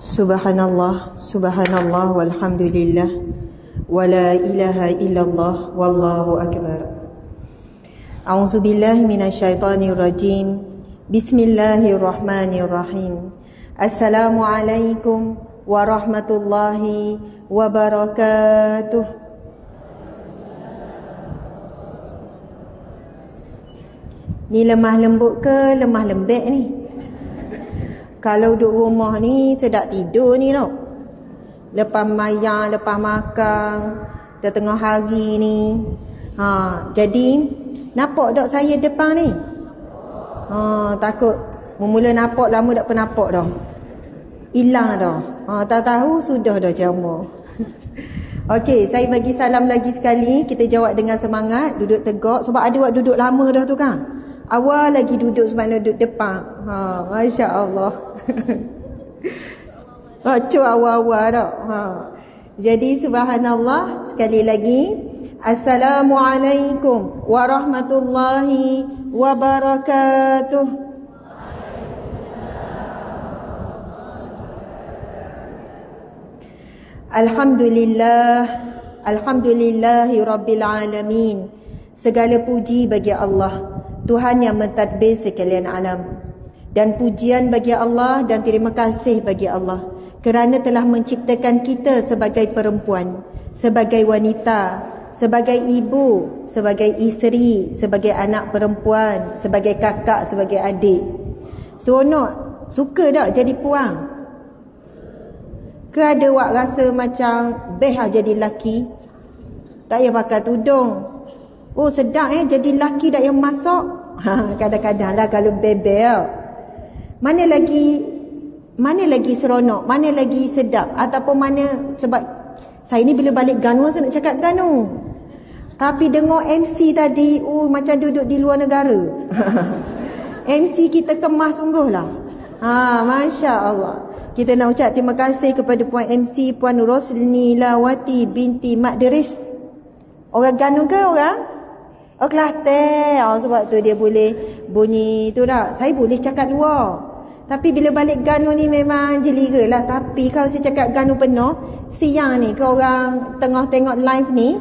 Subhanallah, subhanallah, walhamdulillah, wa la ilaha illallah, wallahu akbar. A'udzubillahi minasyaitonir rajim. Bismillahirrahmanirrahim. Assalamualaikum warahmatullahi wabarakatuh. Ni lemah lembut ke lemah lembek ni? Kalau duduk rumah ni sedap tidur ni tau. Lepas mayang, lepas makan, tengah hari ni. Jadi nampak tak saya depan ni? Takut mula nampak lama tak pernah nampak dah. Hilang dah. Tak tahu sudah dah jama. Okey, saya bagi salam lagi sekali. Kita jawab dengan semangat, duduk tegak sebab ada waktu duduk lama dah tu kan. Awal lagi duduk sebab nak duduk depan. Masya-Allah. Cuk awal-awal dah. Jadi subhanallah, sekali lagi Assalamualaikum warahmatullahi wabarakatuh. Alhamdulillah, alhamdulillahi rabbil alamin. Segala puji bagi Allah, Tuhan yang mentadbir sekalian alam. Dan pujian bagi Allah dan terima kasih bagi Allah kerana telah menciptakan kita sebagai perempuan, sebagai wanita, sebagai ibu, sebagai isteri, sebagai anak perempuan, sebagai kakak, sebagai adik. Seronok, suka tak jadi puang? Ke ada wak rasa macam best lah jadi lelaki? Tak payah pakai tudung. Oh sedap jadi lelaki tak payah masak. Kadang-kadang lah kalau bebel. Mana lagi seronok, mana lagi sedap, ataupun mana, sebab saya ni bila balik Ganu saya nak cakap Ganu. Tapi dengar MC tadi, macam duduk di luar negara. MC kita kemas sungguh lah. Masya Allah. Kita nak ucap terima kasih kepada Puan MC, Puan Roslini Lawati binti Mak Deris. Orang Ganu ke orang? Oh Kelantan. Sebab tu dia boleh bunyi tu dah. Saya boleh cakap luar. Tapi bila balik Ganu ni memang jelira lah. Tapi kalau saya cakap Ganu penuh, siang ni ke orang tengah tengok live ni,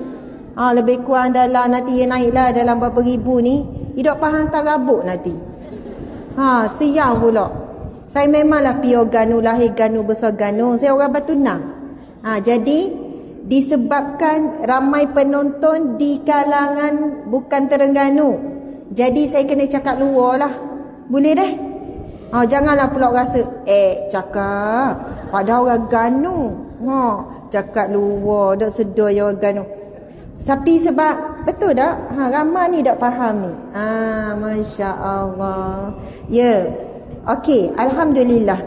lebih kurang dalam nanti naiklah dalam berapa ribu ni, hidup faham setarabuk nanti. Siang pula. Saya memanglah pure Ganu, lahir Ganu, besar Ganu. Saya orang Batu Nang. Jadi disebabkan ramai penonton di kalangan bukan Terengganu, jadi saya kena cakap luar lah. Boleh deh? Janganlah pula rasa cakap padahal orang Ganu. Cakap luar dak sedar ya orang Ganu. Tapi sebab betul tak? Ramai ni tak faham ni. Masya-Allah. Ya. Okey, alhamdulillah.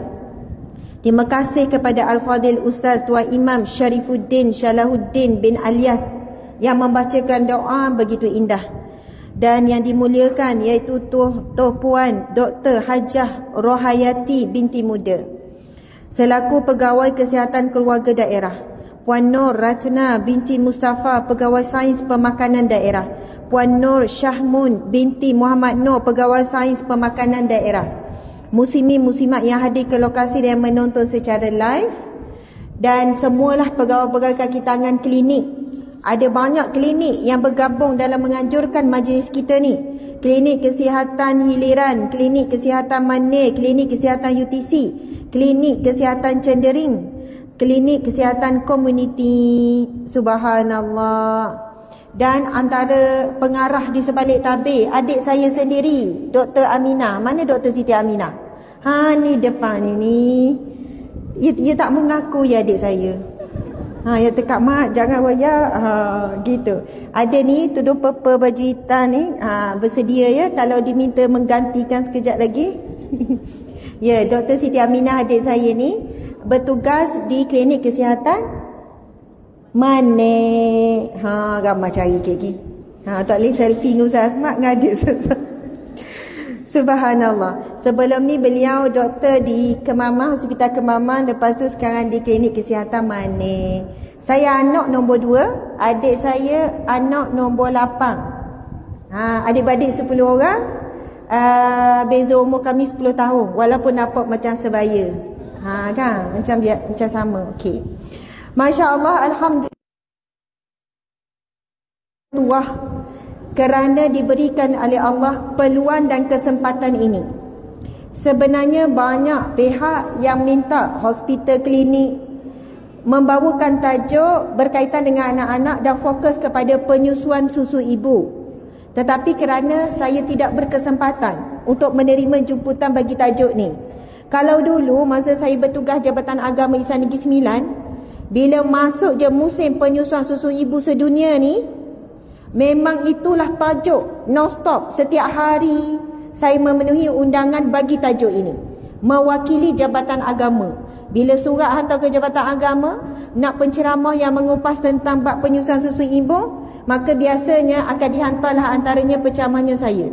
Terima kasih kepada Al-Fadhil Ustaz Tuan Imam Syarifuddin Syalahuddin bin Alias yang membacakan doa begitu indah. Dan yang dimuliakan iaitu Tuh Puan Dr. Hajah Rohayati binti muda selaku pegawai kesihatan keluarga daerah, Puan Nur Ratna binti Mustafa pegawai sains pemakanan daerah, Puan Nur Syahmun binti Muhammad Nur pegawai sains pemakanan daerah, muslimin-muslimat yang hadir ke lokasi dan menonton secara live, dan semualah pegawai-pegawai kaki tangan klinik. Ada banyak klinik yang bergabung dalam menganjurkan majlis kita ni. Klinik kesihatan hiliran, klinik kesihatan Mane, klinik kesihatan UTC, klinik kesihatan Cendering, klinik kesihatan komuniti. Subhanallah. Dan antara pengarah di sebalik tabir, adik saya sendiri, Dr. Aminah. Mana Dr. Siti Aminah? Ni depan ni. Ia tak mengaku ya adik saya. Ya tekak mak jangan royak. Gitu. Ada ni tudung purple baju hitam ni, bersedia ya kalau diminta menggantikan sekejap lagi. Ya, Dr. Siti Aminah adik saya ni bertugas di klinik kesihatan Mane. Ramai cari kek. Tak boleh selfie dengan Ustaz Asmat dengan adik Ustaz. Subhanallah. Sebelum ni beliau doktor di Kemamang, Hospital Kemamang. Lepas tu sekarang di klinik kesihatan Mane. Saya anak nombor 2, adik saya anak nombor 8. Adik-beradik 10 orang. Beza umur kami 10 tahun. Walaupun nampak macam sebaya. Kan macam sama. Okey. Masya-Allah, alhamdulillah kerana diberikan oleh Allah peluang dan kesempatan ini. Sebenarnya banyak pihak yang minta hospital klinik membawakan tajuk berkaitan dengan anak-anak dan fokus kepada penyusuan susu ibu. Tetapi kerana saya tidak berkesempatan untuk menerima jemputan bagi tajuk ni. Kalau dulu masa saya bertugas Jabatan Agama Islam Negeri Sembilan, bila masuk je musim penyusuan susu ibu sedunia ni, memang itulah tajuk non-stop. Setiap hari saya memenuhi undangan bagi tajuk ini, mewakili Jabatan Agama. Bila surat hantar ke Jabatan Agama nak penceramah yang mengupas tentang bab penyusuan susu ibu, maka biasanya akan dihantarlah antaranya penceramahnya saya.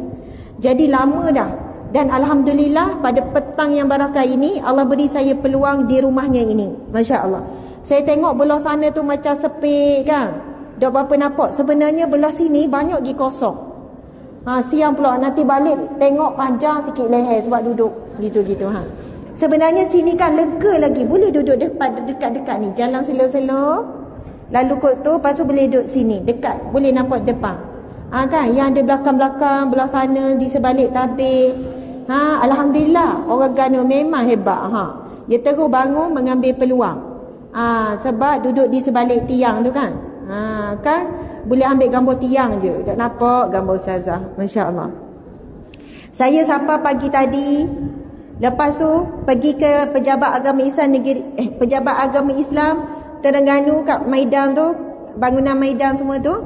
Jadi lama dah. Dan alhamdulillah pada petang yang barakah ini Allah beri saya peluang di rumahnya ini. Masya-Allah. Saya tengok belah sana tu macam sepi kan. Dak berapa nampak. Sebenarnya belah sini banyak lagi kosong. Siang pula nanti balik tengok panjang sikit leher sebab duduk gitu-gitu. Sebenarnya sini kan lega lagi. Boleh duduk dekat-dekat ni. Jalan slow-slow. Lalu kot tu lepas tu boleh duduk sini. Dekat. Boleh nampak depan. Kan? Yang ada belakang-belakang. Belah sana di sebalik tabir. Alhamdulillah. Orang Gana memang hebat. Dia terus bangun mengambil peluang. Sebab duduk di sebalik tiang tu kan. Kan? Boleh ambil gambar tiang je. Tak nampak gambar ustazah. Masya Allah. Saya sapa pagi tadi. Lepas tu pergi ke Pejabat Agama Islam Pejabat Agama Islam Terengganu kat Maidan tu, bangunan Maidan semua tu.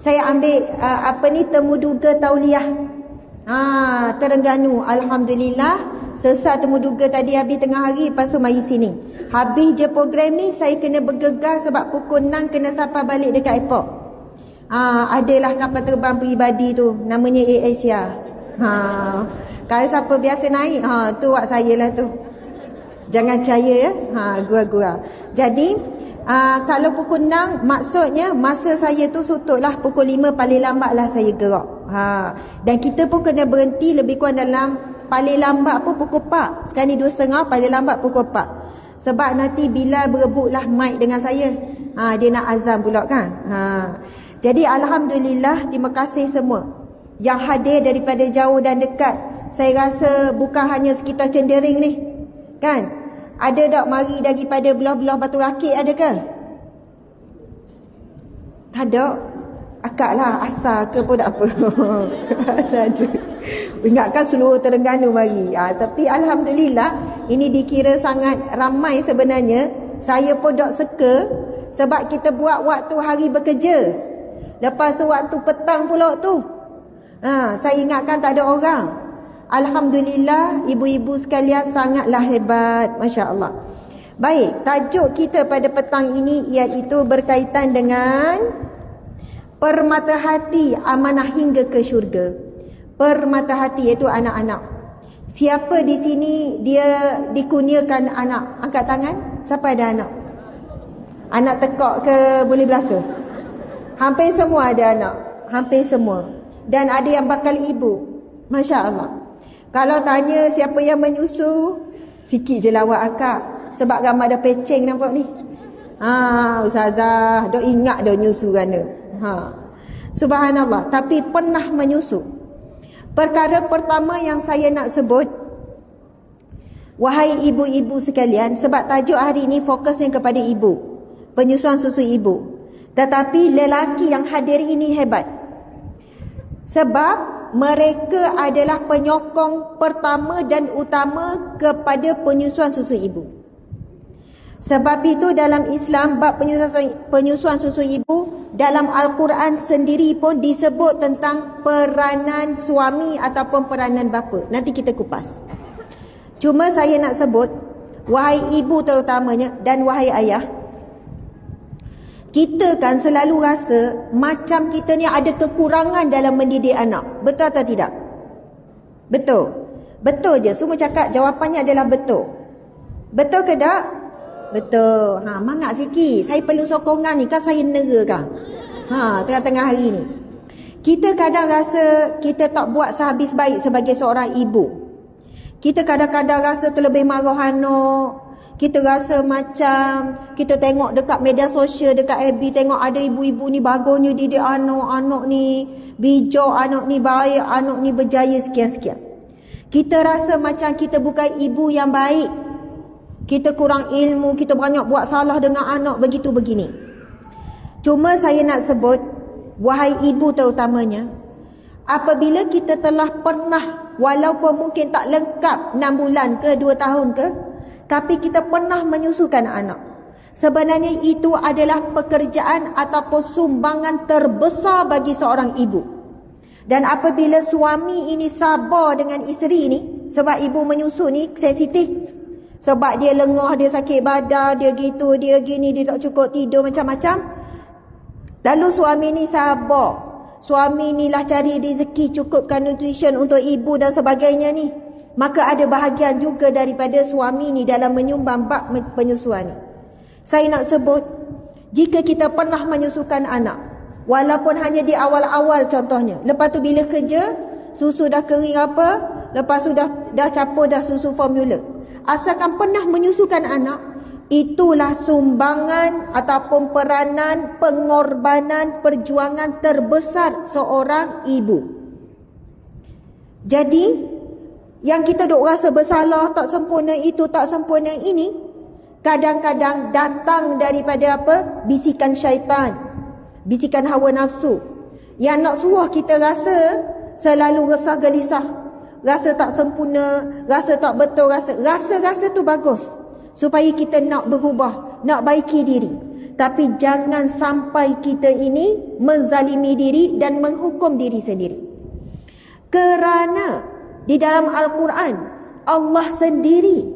Saya ambil temuduga tauliah. Terengganu. Alhamdulillah. Sesat temuduga tadi habis tengah hari, lepas tu mari sini. Habis je program ni saya kena bergegas sebab pukul 6 kena sampai balik dekat airport. Adalah kapal terbang peribadi tu, namanya Air Asia. Kalau siapa biasa naik, tu wak saya lah tu. Jangan percaya ya. Gua-gua. Jadi kalau pukul 6 maksudnya masa saya tu sututlah pukul 5 paling lambat lah saya gerak. Dan kita pun kena berhenti lebih kurang dalam paling lambat pun pukul 4. Sekarang ni 2.30, paling lambat pukul 4. Sebab nanti bila berebutlah mic dengan saya. Dia nak azan pula kan. Jadi alhamdulillah, terima kasih semua yang hadir daripada jauh dan dekat. Saya rasa bukan hanya sekitar Cendering ni. Kan? Ada tak mari daripada belah-belah Batu Rakit ada ke? Tak ada. Akak lah, asal ke pun tak apa. Asal je. Ingatkan seluruh Terengganu mari. Tapi alhamdulillah, ini dikira sangat ramai sebenarnya. Saya pun tak seka sebab kita buat waktu hari bekerja. Lepas tu waktu petang pula tu. Saya ingatkan tak ada orang. Alhamdulillah, ibu-ibu sekalian sangatlah hebat. Masya Allah. Baik, tajuk kita pada petang ini iaitu berkaitan dengan permata hati amanah hingga ke syurga. Permata hati iaitu anak-anak. Siapa di sini dia dikurniakan anak? Angkat tangan. Siapa ada anak? Anak tekak ke boleh belaka? Hampir semua ada anak. Hampir semua. Dan ada yang bakal ibu. Masya Allah. Kalau tanya siapa yang menyusu, sikit je lawak akak. Sebab ramai dah peceng nampak ni. Ustazah, dah ingat dah nyusu kerana. Subhanallah. Tapi pernah menyusu. Perkara pertama yang saya nak sebut, wahai ibu-ibu sekalian, sebab tajuk hari ini fokusnya kepada ibu, penyusuan susu ibu. Tetapi lelaki yang hadir ini hebat. Sebab mereka adalah penyokong pertama dan utama kepada penyusuan susu ibu. Sebab itu dalam Islam, bab penyusuan susu ibu dalam Al-Quran sendiri pun disebut tentang peranan suami ataupun peranan bapa. Nanti kita kupas. Cuma saya nak sebut, wahai ibu terutamanya dan wahai ayah, kita kan selalu rasa macam kita ni ada kekurangan dalam mendidik anak. Betul atau tidak? Betul. Betul je. Semua cakap jawapannya adalah betul. Betul ke tak? Betul. Mangak sikit. Saya perlu sokongan ni. Kan saya nera kan? Tengah-tengah hari ni. Kita kadang rasa kita tak buat sehabis baik sebagai seorang ibu. Kita kadang-kadang rasa terlebih marah anak. Kita rasa macam kita tengok dekat media sosial, dekat FB, tengok ada ibu-ibu ni bagusnya didik anak ni bijak, anak ni baik, anak ni berjaya sekian-sekian. Kita rasa macam kita bukan ibu yang baik. Kita kurang ilmu, kita banyak buat salah dengan anak begitu begini. Cuma saya nak sebut, wahai ibu terutamanya, apabila kita telah pernah, walaupun mungkin tak lengkap 6 bulan ke 2 tahun ke, tapi kita pernah menyusukan anak, sebenarnya itu adalah pekerjaan ataupun sumbangan terbesar bagi seorang ibu. Dan apabila suami ini sabar dengan isteri ini, sebab ibu menyusu ni sensitif, sebab dia lengah, dia sakit badan, dia gitu, dia gini, dia tak cukup tidur, macam-macam. Lalu suami ni sabar, suami ni lah cari rezeki, cukupkan nutrition untuk ibu dan sebagainya ni, maka ada bahagian juga daripada suami ni dalam menyumbang bab penyusuan ni. Saya nak sebut, jika kita pernah menyusukan anak, walaupun hanya di awal-awal contohnya, lepas tu bila kerja, susu dah kering apa, lepas tu dah campur dah susu formula, asalkan pernah menyusukan anak, itulah sumbangan ataupun peranan, pengorbanan, perjuangan terbesar seorang ibu. Jadi yang kita duk rasa bersalah, tak sempurna itu, tak sempurna ini, kadang-kadang datang daripada apa? Bisikan syaitan, bisikan hawa nafsu, yang nak suruh kita rasa selalu resah gelisah, rasa tak sempurna, rasa tak betul, rasa tu bagus supaya kita nak berubah, nak baiki diri. Tapi jangan sampai kita ini menzalimi diri dan menghukum diri sendiri. Kerana di dalam Al-Quran, Allah sendiri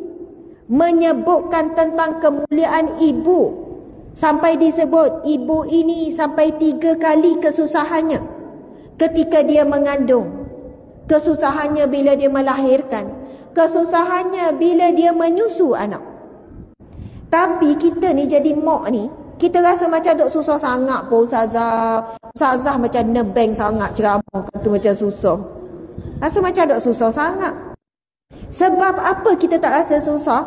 menyebutkan tentang kemuliaan ibu. Sampai disebut ibu ini sampai 3 kali kesusahannya ketika dia mengandung, kesusahannya bila dia melahirkan, kesusahannya bila dia menyusu anak. Tapi kita ni jadi mak ni, kita rasa macam duk susah sangat pun Ustazah macam nebeng sangat ceramah, kata macam susah. Rasa macam duk susah sangat. Sebab apa kita tak rasa susah?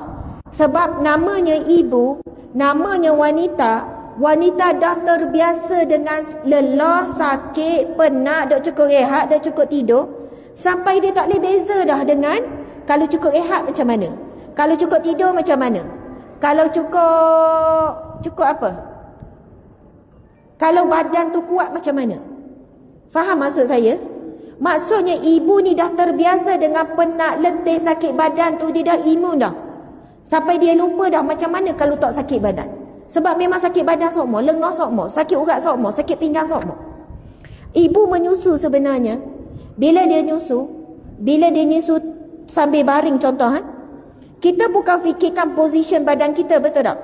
Sebab namanya ibu, namanya wanita. Wanita dah terbiasa dengan lelah, sakit, penat, duk cukup rehat, duk cukup tidur, sampai dia tak boleh beza dah dengan kalau cukup rehat macam mana, kalau cukup tidur macam mana, kalau cukup apa, kalau badan tu kuat macam mana. Faham maksud saya? Maksudnya ibu ni dah terbiasa dengan penat, letih, sakit badan tu, dia dah imun dah. Sampai dia lupa dah macam mana kalau tak sakit badan. Sebab memang sakit badan sokmo, lengah sokmo, sakit urat sokmo, sakit pinggang sokmo. Ibu menyusu sebenarnya, bila dia nyusu sambil baring contoh, kita bukan fikirkan position badan kita, betul tak?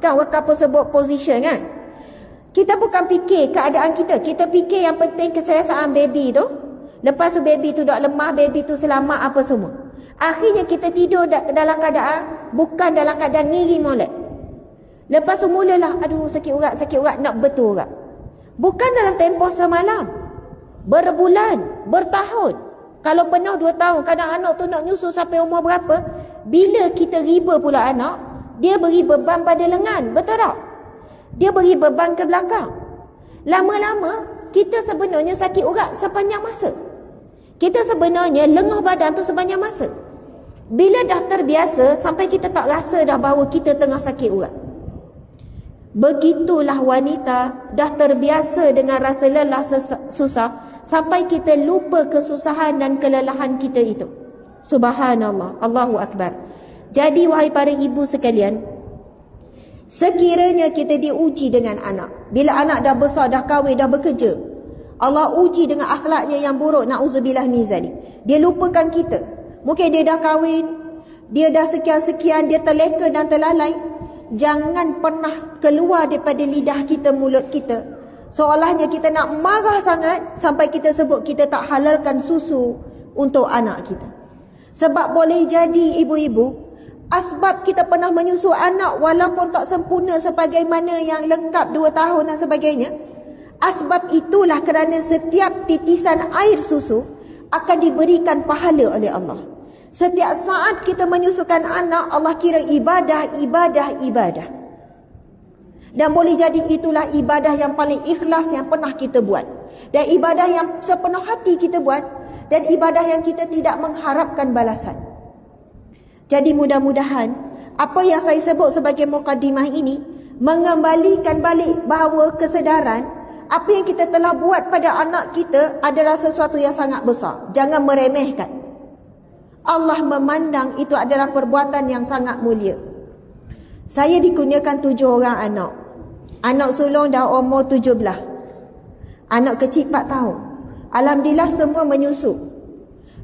Kan wakapa sebut position kan? Kita bukan fikir keadaan kita, kita fikir yang penting keselesaan baby tu. Lepas tu baby tu dah lemah, baby tu selamat apa semua. Akhirnya kita tidur dalam keadaan, bukan dalam keadaan ngiri molek. Lepas tu mulalah, aduh sakit urat, nak betul urat. Bukan dalam tempoh semalam, berbulan, bertahun. Kalau penuh 2 tahun, kadang anak tu nak nyusu sampai umur berapa, bila kita riba pula anak, dia beri beban pada lengan, betul tak? Dia beri beban ke belakang. Lama-lama, kita sebenarnya sakit urat sepanjang masa. Kita sebenarnya lengah badan tu sepanjang masa. Bila dah terbiasa, sampai kita tak rasa dah bahawa kita tengah sakit urat. Begitulah wanita dah terbiasa dengan rasa lelah susah, sampai kita lupa kesusahan dan kelelahan kita itu. Subhanallah, Allahu Akbar. Jadi wahai para ibu sekalian, sekiranya kita diuji dengan anak, bila anak dah besar, dah kahwin, dah bekerja, Allah uji dengan akhlaknya yang buruk, na'udzubillah min zalik. Dia lupakan kita. Mungkin dia dah kahwin, dia dah sekian-sekian, dia terleka dan terlalai. Jangan pernah keluar daripada lidah kita, mulut kita, seolahnya kita nak marah sangat sampai kita sebut kita tak halalkan susu untuk anak kita. Sebab boleh jadi ibu-ibu, asbab kita pernah menyusu anak walaupun tak sempurna sebagaimana yang lengkap 2 tahun dan sebagainya, asbab itulah kerana setiap titisan air susu akan diberikan pahala oleh Allah. Setiap saat kita menyusukan anak, Allah kira ibadah. Dan boleh jadi itulah ibadah yang paling ikhlas yang pernah kita buat. Dan ibadah yang sepenuh hati kita buat. Dan ibadah yang kita tidak mengharapkan balasan. Jadi mudah-mudahan apa yang saya sebut sebagai mukadimah ini mengembalikan balik bahawa kesedaran apa yang kita telah buat pada anak kita adalah sesuatu yang sangat besar. Jangan meremehkan. Allah memandang itu adalah perbuatan yang sangat mulia. Saya dikurniakan 7 orang anak. Anak sulung dah umur 17. Anak kecil 4 tahun. Alhamdulillah semua menyusu.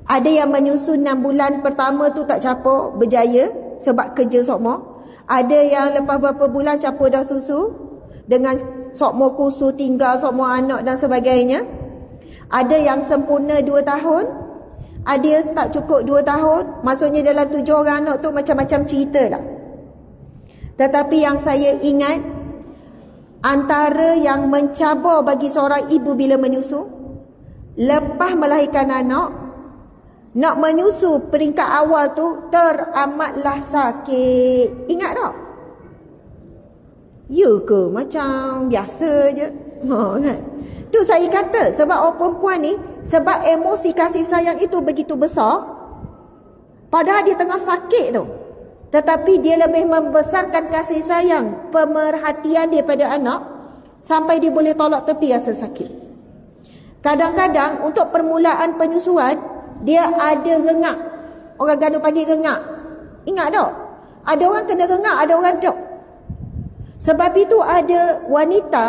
Ada yang menyusu 6 bulan pertama tu tak capur, berjaya sebab kerja sokmo. Ada yang lepas beberapa bulan capur dah susu dengan sokmo kusu tinggal, sokmo anak dan sebagainya. Ada yang sempurna 2 tahun. Ada yang tak cukup 2 tahun. Maksudnya dalam 7 orang anak tu macam-macam cerita lah. Tetapi yang saya ingat, antara yang mencabar bagi seorang ibu bila menyusu, lepas melahirkan anak, nak menyusu peringkat awal tu teramatlah sakit. Ingat tak? Ya ke? Macam biasa je. Kan? Tu saya kata, sebab orang perempuan ni, sebab emosi kasih sayang itu begitu besar, padahal dia tengah sakit tu, tetapi dia lebih membesarkan kasih sayang, pemerhatian dia pada anak, sampai dia boleh tolak tepi rasa sakit. Kadang-kadang untuk permulaan penyusuan, dia ada rengak. Orang Ganu panggil rengak. Ingat tak? Ada orang kena rengak, ada orang tak. Sebab itu ada wanita,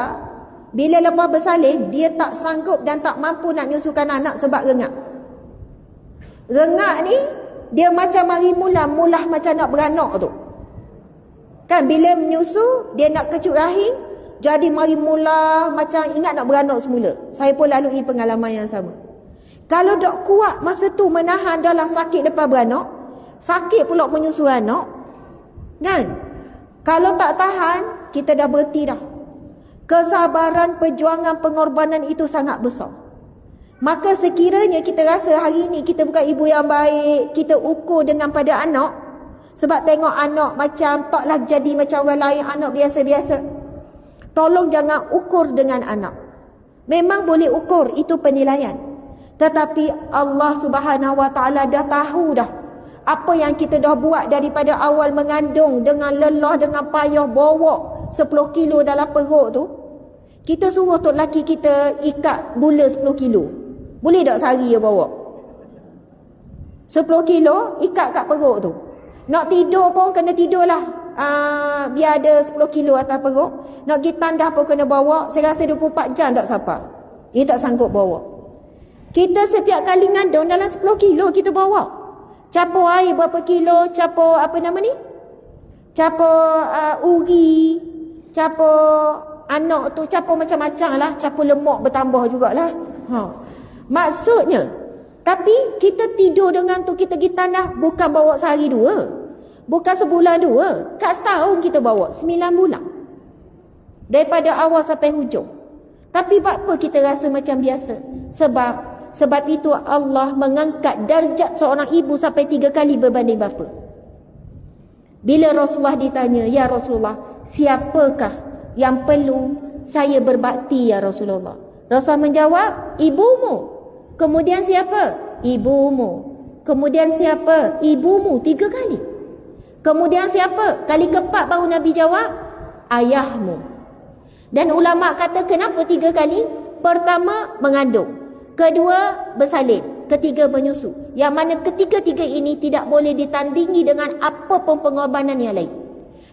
bila lepas bersalin, dia tak sanggup dan tak mampu nak nyusukan anak sebab rengak. Rengak ni, dia macam mari mulah macam nak beranak tu. Kan bila menyusu, dia nak kecut rahim, jadi mari mulah macam ingat nak beranak semula. Saya pun lalui pengalaman yang sama. Kalau tak kuat masa tu menahan dalam sakit lepas beranak, sakit pula menyusu anak. Kan? Kalau tak tahan, kita dah berhenti dah. Kesabaran, perjuangan, pengorbanan itu sangat besar. Maka sekiranya kita rasa hari ini kita bukan ibu yang baik, kita ukur dengan pada anak, sebab tengok anak macam taklah jadi macam orang lain, anak biasa-biasa. Tolong jangan ukur dengan anak. Memang boleh ukur, itu penilaian. Tetapi Allah Subhanahu Wa Taala dah tahu dah apa yang kita dah buat daripada awal mengandung, dengan lelah, dengan payah bawa 10 kilo dalam perut tu. Kita suruh tok laki kita ikat gula 10 kilo. Boleh tak sehari dia bawa? 10 kilo ikat kat perut tu. Nak tidur pun kena tidur lah. Biar ada 10 kilo atas perut. Nak pergi tandas pun kena bawa. Saya rasa 24 jam tak sampai. Dia tak sanggup bawa. Kita setiap kali ngandung dalam 10 kilo kita bawa. Capur air berapa kilo, capur apa nama ni? Capur uri, capur anak tu, capur macam-macam lah. Capur lemak bertambah jugalah. Maksudnya, tapi kita tidur dengan tu, kita pergi tanah bukan bawa sehari 2, bukan sebulan 2, kat setahun kita bawa 9 bulan. Daripada awal sampai hujung. Tapi buat apa kita rasa macam biasa? Sebab itu Allah mengangkat darjat seorang ibu sampai 3 kali berbanding bapa. Bila Rasulullah ditanya, "Ya Rasulullah, siapakah yang perlu saya berbakti ya Rasulullah?" Rasulullah menjawab, "Ibumu." Kemudian siapa? Ibumu. Kemudian siapa? Ibumu 3 kali. Kemudian siapa? Kali keempat baru Nabi jawab, ayahmu. Dan ulama kata kenapa 3 kali? Pertama mengandung, kedua bersalin, ketiga menyusu. Yang mana ketiga-tiga ini tidak boleh ditandingi dengan apa pun pengorbanan yang lain.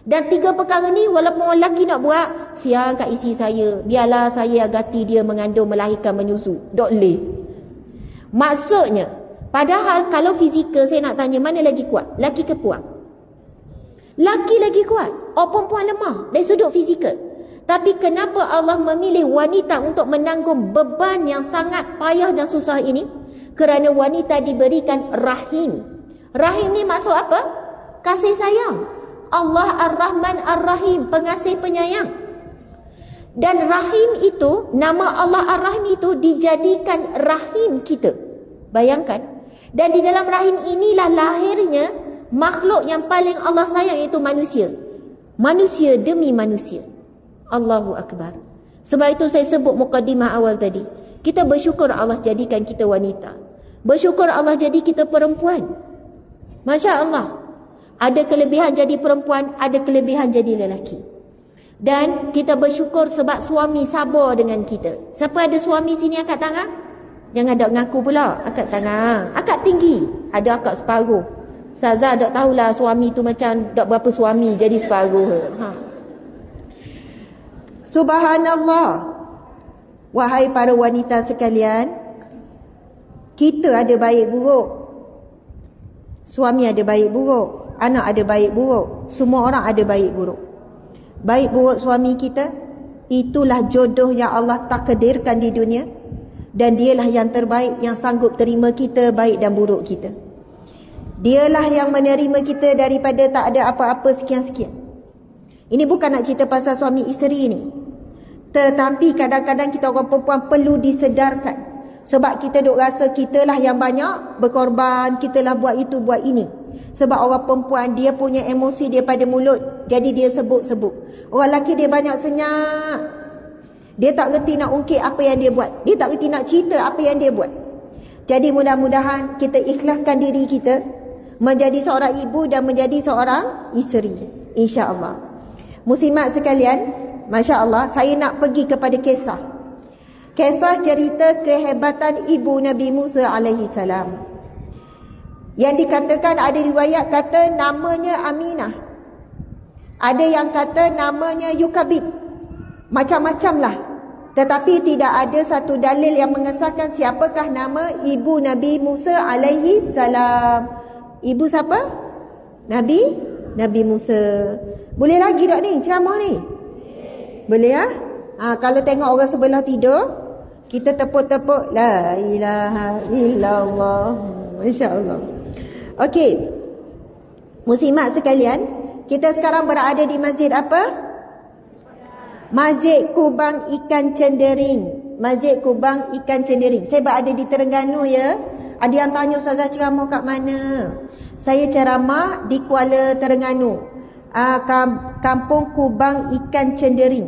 Dan 3 perkara ni walaupun orang lelaki nak buat, siang kat isi saya, biarlah saya agati dia mengandung, melahirkan, menyusu. Tak boleh. Maksudnya, padahal kalau fizikal saya nak tanya mana lagi kuat? Laki ke puan? Laki lagi kuat. Orang perempuan lemah dari sudut fizikal. Tapi kenapa Allah memilih wanita untuk menanggung beban yang sangat payah dan susah ini? Kerana wanita diberikan rahim. Rahim ni maksud apa? Kasih sayang. Allah Ar-Rahman Ar-Rahim, pengasih penyayang. Dan rahim itu, nama Allah Ar-Rahim itu dijadikan rahim kita. Bayangkan, Dan di dalam rahim inilah lahirnya makhluk yang paling Allah sayang, iaitu manusia. Manusia demi manusia. Allahu Akbar. Sebab itu saya sebut mukadimah awal tadi. Kita bersyukur Allah jadikan kita wanita. Bersyukur Allah jadi kita perempuan. Masya Allah. Ada kelebihan jadi perempuan, ada kelebihan jadi lelaki. Dan kita bersyukur sebab suami sabar dengan kita. Siapa ada suami sini angkat tangan? Jangan dok ngaku pula. Angkat tangan. Angkat tinggi. Ada angkat separuh. Ustazah dok tahulah suami tu macam dok berapa suami jadi separuh. Subhanallah. Wahai para wanita sekalian, kita ada baik buruk. Suami ada baik buruk, anak ada baik buruk, semua orang ada baik buruk. Baik buruk suami kita, itulah jodoh yang Allah takdirkan di dunia. Dan dialah yang terbaik, yang sanggup terima kita baik dan buruk kita. Dialah yang menerima kita daripada tak ada apa-apa sekian-sekian. Ini bukan nak cerita pasal suami isteri ni. Tetapi kadang-kadang kita orang perempuan perlu disedarkan. Sebab kita duk rasa kitalah yang banyak berkorban, kitalah buat itu, buat ini. Sebab orang perempuan dia punya emosi dia pada mulut, jadi dia sebut-sebut. Orang lelaki dia banyak senyap. Dia tak reti nak ungkit apa yang dia buat. Dia tak reti nak cerita apa yang dia buat. Jadi mudah-mudahan kita ikhlaskan diri kita menjadi seorang ibu dan menjadi seorang isteri, insya-Allah. Muslimat sekalian, masya-Allah, saya nak pergi kepada kisah. Kisah cerita kehebatan ibu Nabi Musa alaihi salam. Yang dikatakan ada riwayat kata namanya Aminah. Ada yang kata namanya Yukabid. Macam-macam lah. Tetapi tidak ada satu dalil yang mengesahkan siapakah nama ibu Nabi Musa alaihi salam. Ibu siapa? Nabi Musa. Boleh lagi tak ni ceramah ni? Boleh ya? Kalau tengok orang sebelah tidur, kita tepuk-tepuk la ilaha illallah. Masya-Allah. Okey. Muslimat sekalian, kita sekarang berada di masjid apa? Masjid Kubang Ikan Cendering. Masjid Kubang Ikan Cendering. Saya berada di Terengganu ya. Ada yang tanya, Ustazah ceramah kat mana? Saya ceramah di Kuala Terengganu. Kampung Kubang Ikan Cendering.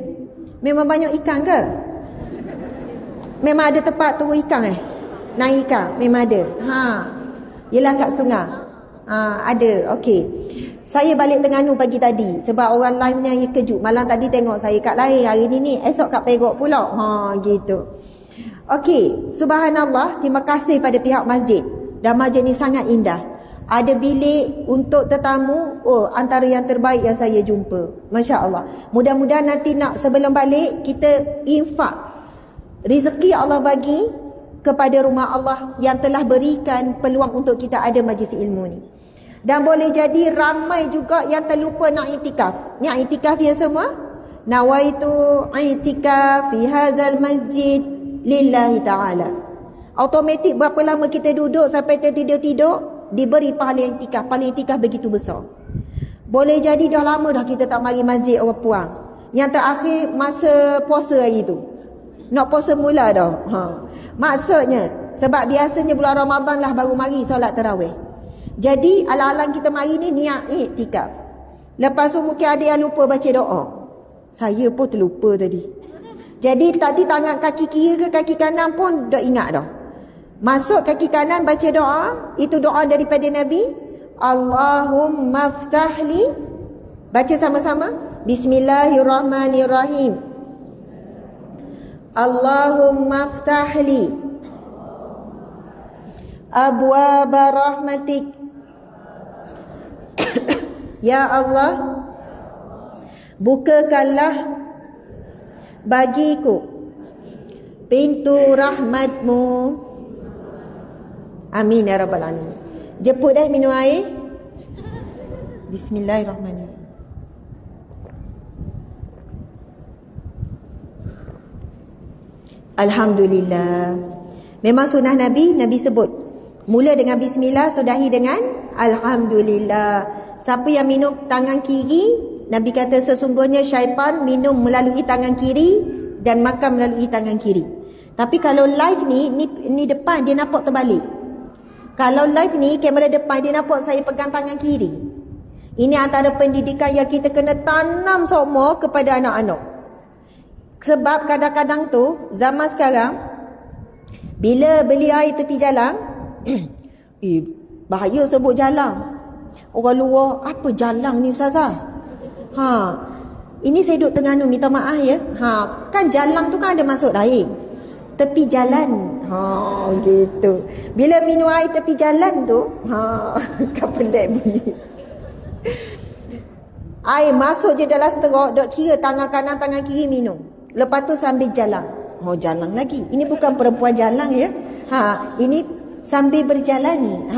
Memang banyak ikan ke? Memang ada tempat turun ikan naik ikan? Memang ada. Yelah kat sungai. Ada. Okey. Saya balik Terengganu pagi tadi sebab orang live-nya kejut. Malam tadi tengok saya kat lain, hari ni esok kat Perak pula. Gitu. Okey, subhanallah, terima kasih pada pihak masjid. Dan masjid ni sangat indah. Ada bilik untuk tetamu, antara yang terbaik yang saya jumpa. Masya-Allah. Mudah-mudahan nanti sebelum balik kita infak rezeki Allah bagi kepada rumah Allah yang telah berikan peluang untuk kita ada majlis ilmu ni. Dan boleh jadi ramai juga yang terlupa nak iktikaf. Ni iktikaf ya semua? Nawaitu iktikaf fi hadzal masjid lillahi ta'ala. Automatik berapa lama kita duduk sampai tertidur-tidur, diberi pahala iktikaf. Pahala iktikaf begitu besar. Boleh jadi dah lama dah kita tak mari masjid orang puang. Yang terakhir masa puasa hari tu. Nak puasa mula dah. Maksudnya, sebab biasanya bulan Ramadan lah baru mari solat tarawih. Jadi alang-alang kita mari ni niat iktikaf. Lepas tu mungkin ada yang lupa baca doa. Saya pun terlupa tadi. Jadi tadi tangan kaki kiri ke kaki kanan pun dah ingat dah. Masuk kaki kanan baca doa. Itu doa daripada Nabi. Allahumma ftahli. Baca sama-sama. Bismillahirrahmanirrahim. Allahumma ftahli abwaba rahmatik. Ya Allah, bukakanlah bagiku pintu rahmatmu. Amin ya rabbal alamin. Jemput dah minum air. Bismillahirrahmanirrahim. Alhamdulillah. Memang sunnah Nabi sebut. Mula dengan bismillah, sudahi dengan alhamdulillah. Siapa yang minum tangan kiri, Nabi kata sesungguhnya syaitan minum melalui tangan kiri dan makan melalui tangan kiri. Tapi kalau live ni depan dia nampak terbalik. Kalau live ni, kamera depan dia nampak saya pegang tangan kiri. Ini antara pendidikan yang kita kena tanam semua kepada anak-anak. Sebab kadang-kadang tu, zaman sekarang, bila beli air tepi jalan, bahaya sebut jalan. Orang luar, apa jalan ni Ustazah? Ini saya duduk Terengganu, minta maaf ya. Kan jalan tu kan ada masuk air. Tepi jalan. Gitu. Bila minum air tepi jalan tu, kan pelik bunyi. Air masuk je dalam seteruk, dok kira tangan kanan, tangan kiri minum. Lepas tu sambil jalan. Jalan lagi. Ini bukan perempuan jalan ya. Ini sambil berjalan.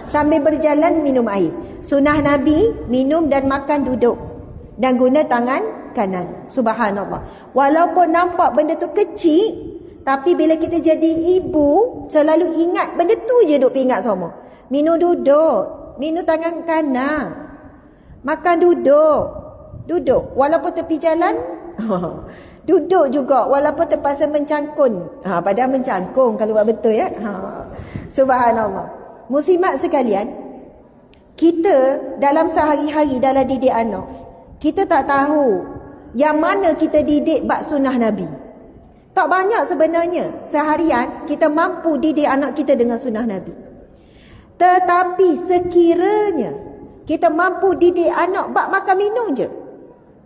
Sambil berjalan minum air. Sunnah Nabi, minum dan makan duduk. Dan guna tangan kanan. Subhanallah. Walaupun nampak benda tu kecil, tapi bila kita jadi ibu, selalu ingat benda tu je duk ingat semua. Minum duduk. Minum tangan kanan. Makan duduk. Duduk. Walaupun tepi jalan, duduk juga. Walaupun terpaksa mencangkun. Padahal mencangkung kalau buat betul ya. Subhanallah. Muslimat sekalian, kita dalam sehari-hari dalam didik anak, kita tak tahu yang mana kita didik bab sunnah Nabi. Tak banyak sebenarnya seharian kita mampu didik anak kita dengan sunnah Nabi. Tetapi sekiranya kita mampu didik anak bab makan minum je,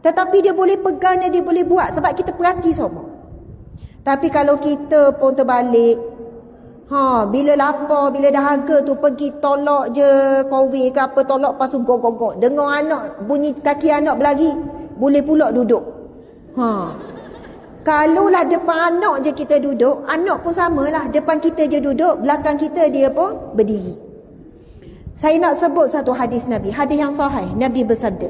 tetapi dia boleh pegang dan dia boleh buat sebab kita perhati semua. Tapi kalau kita pun terbalik, bila lapar, bila dahaga tu pergi tolak je COVID ke apa, tolak lepas tu gok-gok. Dengar anak, bunyi kaki anak berlari, boleh pula duduk. Kalaulah depan anak je kita duduk, anak pun samalah. Depan kita je duduk, belakang kita dia pun berdiri. Saya nak sebut satu hadis Nabi, hadis yang sahih. Nabi bersabda,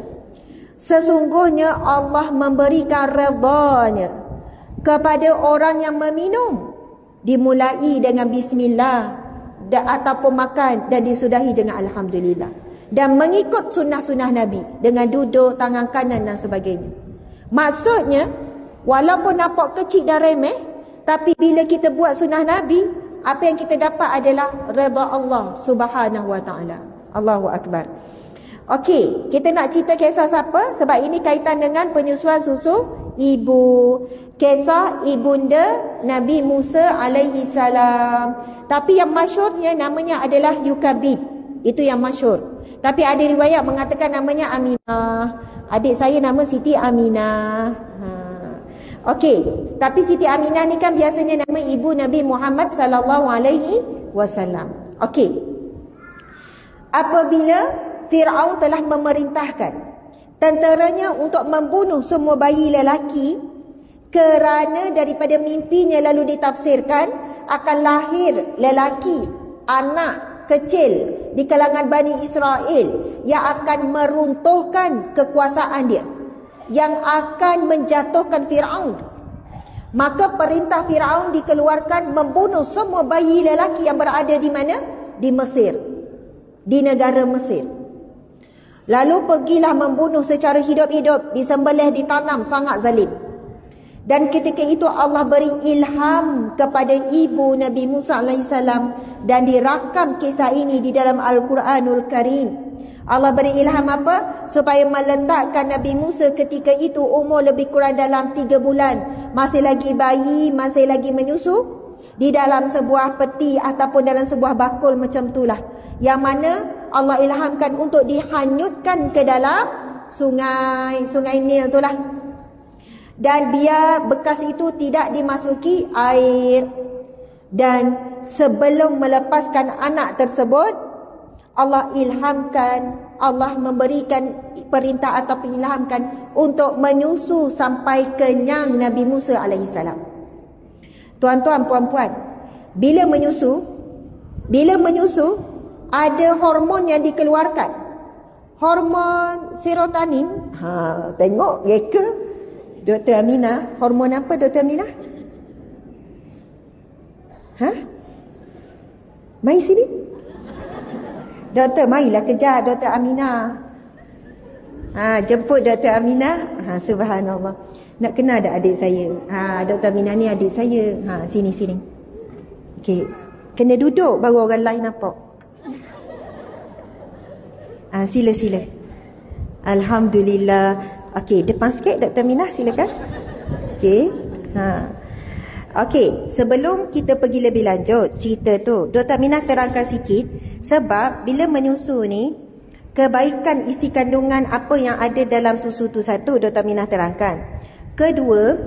sesungguhnya Allah memberikan redanya kepada orang yang meminum, dimulai dengan bismillah ataupun makan dan disudahi dengan alhamdulillah, dan mengikut sunnah-sunnah Nabi dengan duduk, tangan kanan dan sebagainya. Maksudnya, walaupun nampak kecil dan remeh, tapi bila kita buat sunnah Nabi, apa yang kita dapat adalah redha Allah Subhanahu wa taala. Allahu akbar. Okey, kita nak cerita kisah siapa? Sebab ini kaitan dengan penyusuan susu ibu. Kisah ibunda Nabi Musa alaihi salam. Tapi yang masyhurnya namanya adalah Yukabid. Itu yang masyhur. Tapi ada riwayat mengatakan namanya Aminah. Adik saya nama Siti Aminah. Okey, tapi Siti Aminah ni kan biasanya nama ibu Nabi Muhammad sallallahu alaihi wasallam. Okey. Apabila Fir'aun telah memerintahkan tenteranya untuk membunuh semua bayi lelaki, kerana daripada mimpinya lalu ditafsirkan akan lahir lelaki, anak kecil di kalangan Bani Israel yang akan meruntuhkan kekuasaan dia, yang akan menjatuhkan Fir'aun. Maka perintah Fir'aun dikeluarkan membunuh semua bayi lelaki yang berada di mana? Di Mesir, di negara Mesir. Lalu pergilah membunuh secara hidup-hidup, disembelih, ditanam, sangat zalim. Dan ketika itu Allah beri ilham kepada ibu Nabi Musa AS, dan dirakam kisah ini di dalam Al-Quranul Karim. Allah beri ilham apa? Supaya meletakkan Nabi Musa ketika itu umur lebih kurang dalam 3 bulan. Masih lagi bayi, masih lagi menyusu, di dalam sebuah peti ataupun dalam sebuah bakul macam itulah. Yang mana Allah ilhamkan untuk dihanyutkan ke dalam sungai Nil itulah. Dan biar bekas itu tidak dimasuki air. Dan sebelum melepaskan anak tersebut, Allah ilhamkan, Allah memberikan perintah atau ilhamkan untuk menyusu sampai kenyang Nabi Musa alaihissalam. Tuan-tuan, puan-puan, bila menyusu ada hormon yang dikeluarkan. Hormon serotonin. Tengok reka Dr. Aminah. Hormon apa Dr. Aminah? Mari sini. Doktor, marilah kejar Dr. Aminah. Jemput Dr. Aminah. Subhanallah. Nak kenal tak adik saya? Dr. Aminah ni adik saya. Sini. Okey. Kena duduk baru orang lain nampak. Sila. Alhamdulillah. Okey, depan sikit Dr. Minah, silakan. Okey. Okey, sebelum kita pergi lebih lanjut cerita tu, Dr. Minah terangkan sikit sebab bila menyusu ni, kebaikan isi kandungan apa yang ada dalam susu tu, satu Dr. Minah terangkan. Kedua,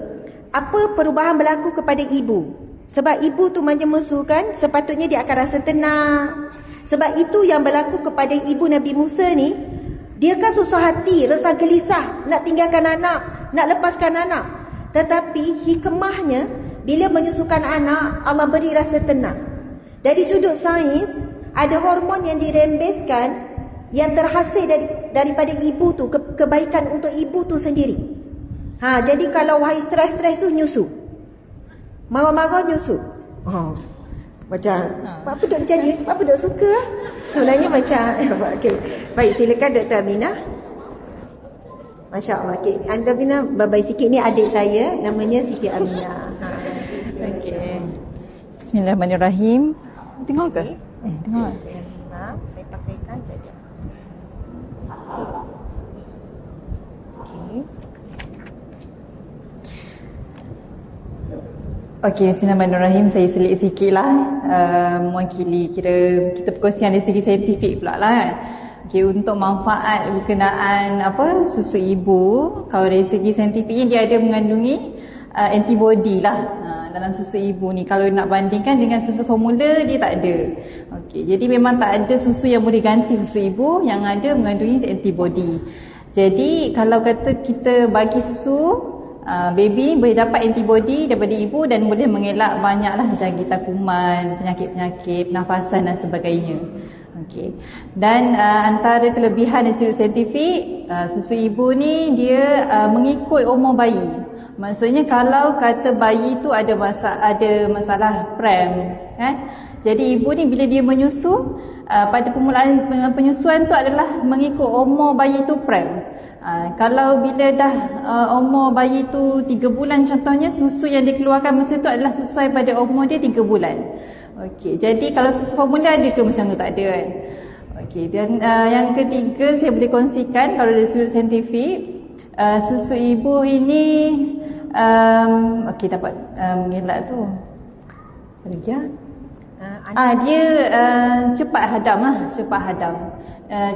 apa perubahan berlaku kepada ibu. Sebab ibu tu manja mesu kan, sepatutnya dia akan rasa tenang. Sebab itu yang berlaku kepada ibu Nabi Musa ni, dia kan susah hati, rasa gelisah nak tinggalkan anak, nak lepaskan anak. Tetapi hikmahnya, bila menyusukan anak, Allah beri rasa tenang. Dari sudut sains, ada hormon yang dirembeskan yang terhasil daripada ibu tu, kebaikan untuk ibu tu sendiri. Jadi kalau wahai stres-stres tu nyusu, marah-marah nyusu. Macam apa dok jadi, apa dok suka. Sebenarnya macam okey. Baik, silakan Dr. Aminah. Masya-Allah. Okey, Anda Aminah babai sikit, ni adik saya namanya Siti Aminah. Okey. Bismillahirrahmanirrahim. Dengar ke? Dengar. Saya pakaikan jap. Okey. Okey, bismillahirrahmanirrahim. Saya selit sikit lah, mewakili kira kita perkongsian dari segi saintifik pula lah kan. Okey, untuk manfaat berkenaan susu ibu, kalau dari segi saintifiknya dia ada mengandungi antibody lah dalam susu ibu ni. Kalau nak bandingkan dengan susu formula, dia tak ada. Okey, jadi memang tak ada susu yang boleh ganti susu ibu yang ada mengandungi antibody. Jadi kalau kata kita bagi susu, baby ni boleh dapat antibody daripada ibu dan boleh mengelak banyaklah jangkitan kuman, penyakit-penyakit pernafasan dan sebagainya. Okey. Dan antara kelebihan dari sudut saintifik, susu ibu ni dia mengikut umur bayi. Maksudnya kalau kata bayi tu ada masalah pram, kan? Jadi ibu ni bila dia menyusu, pada permulaan penyusuan tu adalah mengikut umur bayi tu pram. Kalau bila dah umur bayi tu 3 bulan contohnya, susu yang dikeluarkan masa tu adalah sesuai pada umur dia 3 bulan. Okey, jadi kalau susu formula ada ke macam tu? Tak ada kan? Okey, dan yang ketiga saya boleh kongsikan kalau dari sudut saintifik, susu ibu ini okey dapat mengelak tu. Dia cepat hadam.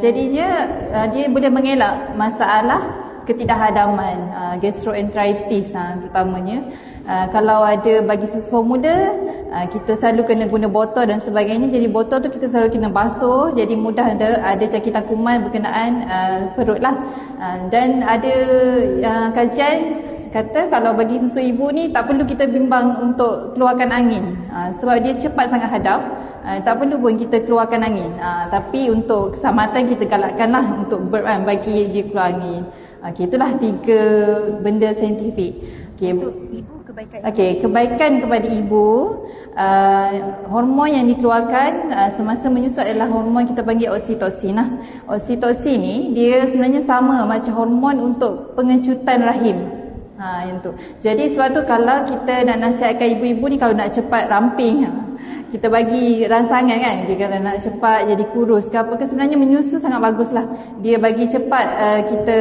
Jadinya dia boleh mengelak masalah ketidakhadaman, gastroenteritis terutamanya. Kalau ada bagi susu formula, kita selalu kena guna botol dan sebagainya. Jadi botol tu kita selalu kena basuh, jadi mudah ada jangkitan kuman berkenaan perut lah. Dan ada kajian kata kalau bagi susu ibu ni tak perlu kita bimbang untuk keluarkan angin, sebab dia cepat sangat hadam. Tak perlu pun kita keluarkan angin, tapi untuk keselamatan kita galakkanlah untuk bagi dia keluar angin. Okey, itulah 3 benda saintifik. Okey, untuk ibu kebaikan. Okey, kebaikan kepada ibu, hormon yang dikeluarkan semasa menyusu adalah hormon kita panggil oksitosin lah. Oksitosin ni dia sebenarnya sama macam hormon untuk pengecutan rahim. Yang tu. Jadi sebab tu kalau kita nak nasihatkan ibu-ibu ni, kalau nak cepat ramping, kita bagi rangsangan kan, dia kata nak cepat jadi kurus ke apa ke, sebenarnya menyusu sangat baguslah. Dia bagi cepat kita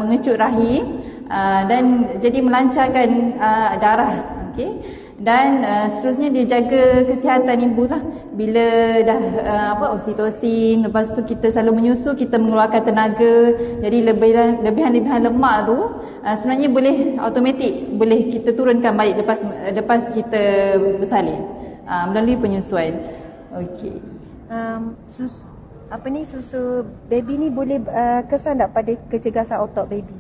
mengecut rahim dan jadi melancarkan darah. Okey. Dan seterusnya dia jaga kesihatan ibu lah. Bila dah oksitosin, lepas tu kita selalu menyusu, kita mengeluarkan tenaga. Jadi lebihan-lebihan lemak tu sebenarnya boleh automatik boleh kita turunkan balik lepas kita bersalin melalui penyusuan. Okey. Susu baby ni boleh kesan tak pada kecergasan otak baby?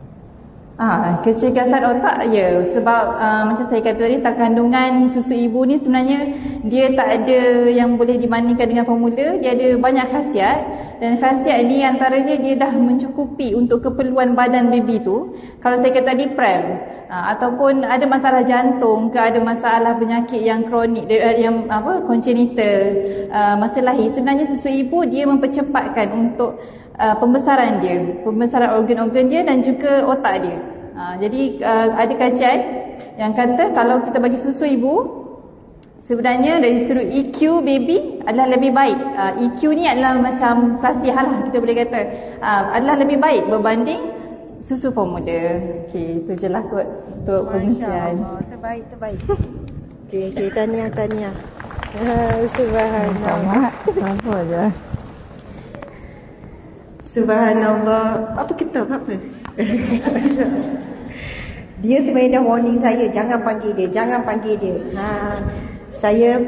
Kecergasan otak, ya. Sebab macam saya kata tadi, kandungan susu ibu ni sebenarnya dia tak ada yang boleh dibandingkan dengan formula. Dia ada banyak khasiat, dan khasiat ni antaranya dia dah mencukupi untuk keperluan badan baby tu. Kalau saya kata tadi pram, ataupun ada masalah jantung ke, ada masalah penyakit yang kronik, yang congenital masa lahir, sebenarnya susu ibu dia mempercepatkan untuk pembesaran organ-organ dia dan juga otak dia. Jadi ada kajian yang kata kalau kita bagi susu ibu, Sebenarnya dari sudut EQ baby adalah lebih baik. EQ ni adalah macam sasiah lah kita boleh kata. Adalah lebih baik berbanding susu formula. Okey, itu je lah kot untuk pengisian. Terbaik. Okey, tahniah. Subhanallah. Apa je. Subhanallah. Apa kita? Apa? Dia sebenarnya dah warning saya, jangan panggil dia. Saya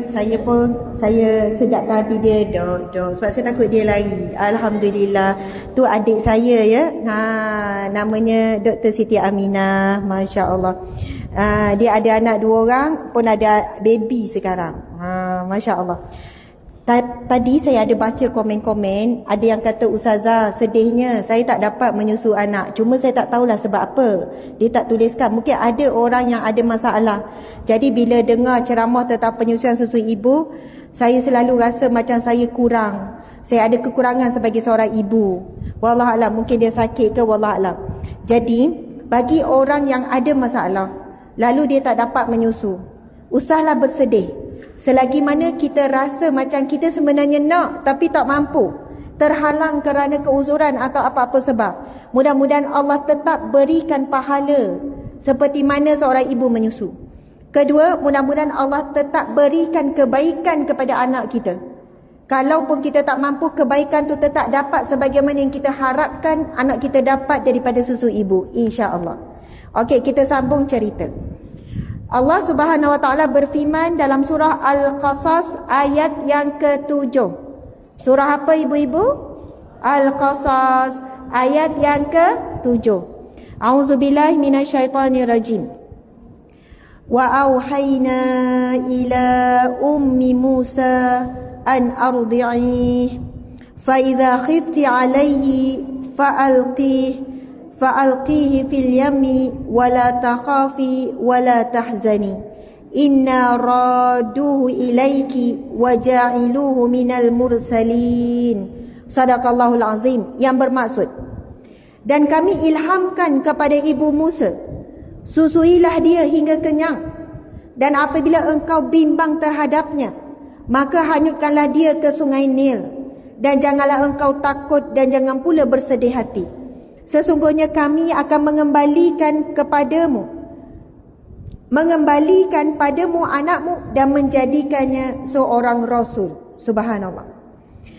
sedapkan hati dia, dok. Sebab saya takut dia lari. Alhamdulillah. Tu adik saya ya. Namanya Dr. Siti Aminah, masya-Allah. Dia ada anak 2 orang, pun ada baby sekarang. Masya-Allah. Tadi saya ada baca komen-komen, ada yang kata, Ustazah, sedihnya saya tak dapat menyusu anak. Cuma saya tak tahulah sebab apa. Dia tak tuliskan. Mungkin ada orang yang ada masalah. Jadi bila dengar ceramah tentang penyusuan susu ibu, saya selalu rasa macam saya kurang. Saya ada kekurangan sebagai seorang ibu. Wallahualam, mungkin dia sakit ke, wallahualam. Jadi bagi orang yang ada masalah, lalu dia tak dapat menyusu, usahlah bersedih. Selagi mana kita rasa macam kita sebenarnya nak tapi tak mampu, terhalang kerana keuzuran atau apa-apa sebab, mudah-mudahan Allah tetap berikan pahala seperti mana seorang ibu menyusu. Kedua, mudah-mudahan Allah tetap berikan kebaikan kepada anak kita. Kalaupun kita tak mampu, kebaikan tu tetap dapat sebagaimana yang kita harapkan anak kita dapat daripada susu ibu, insya-Allah. Okey, kita sambung cerita. Allah Subhanahu wa taala berfirman dalam surah Al-Qasas ayat yang ke-7. Surah apa ibu-ibu? Al-Qasas ayat yang ke-7. A'udzubillahi minasyaitonirrajim. Wa auhayna ila ummi Musa an ardi'i fa idza khifti 'alayhi fa'alqihi fil yammi wa la takhafi wa la tahzani inna raduhu ilayki wa ja'iluhu minal mursalin. Sadaqallahul azim, yang bermaksud, dan kami ilhamkan kepada ibu Musa, susuilah dia hingga kenyang, dan apabila engkau bimbang terhadapnya, maka hanyutkanlah dia ke sungai Nil, dan janganlah engkau takut dan jangan pula bersedih hati. Sesungguhnya kami akan mengembalikan padamu anakmu dan menjadikannya seorang rasul. Subhanallah.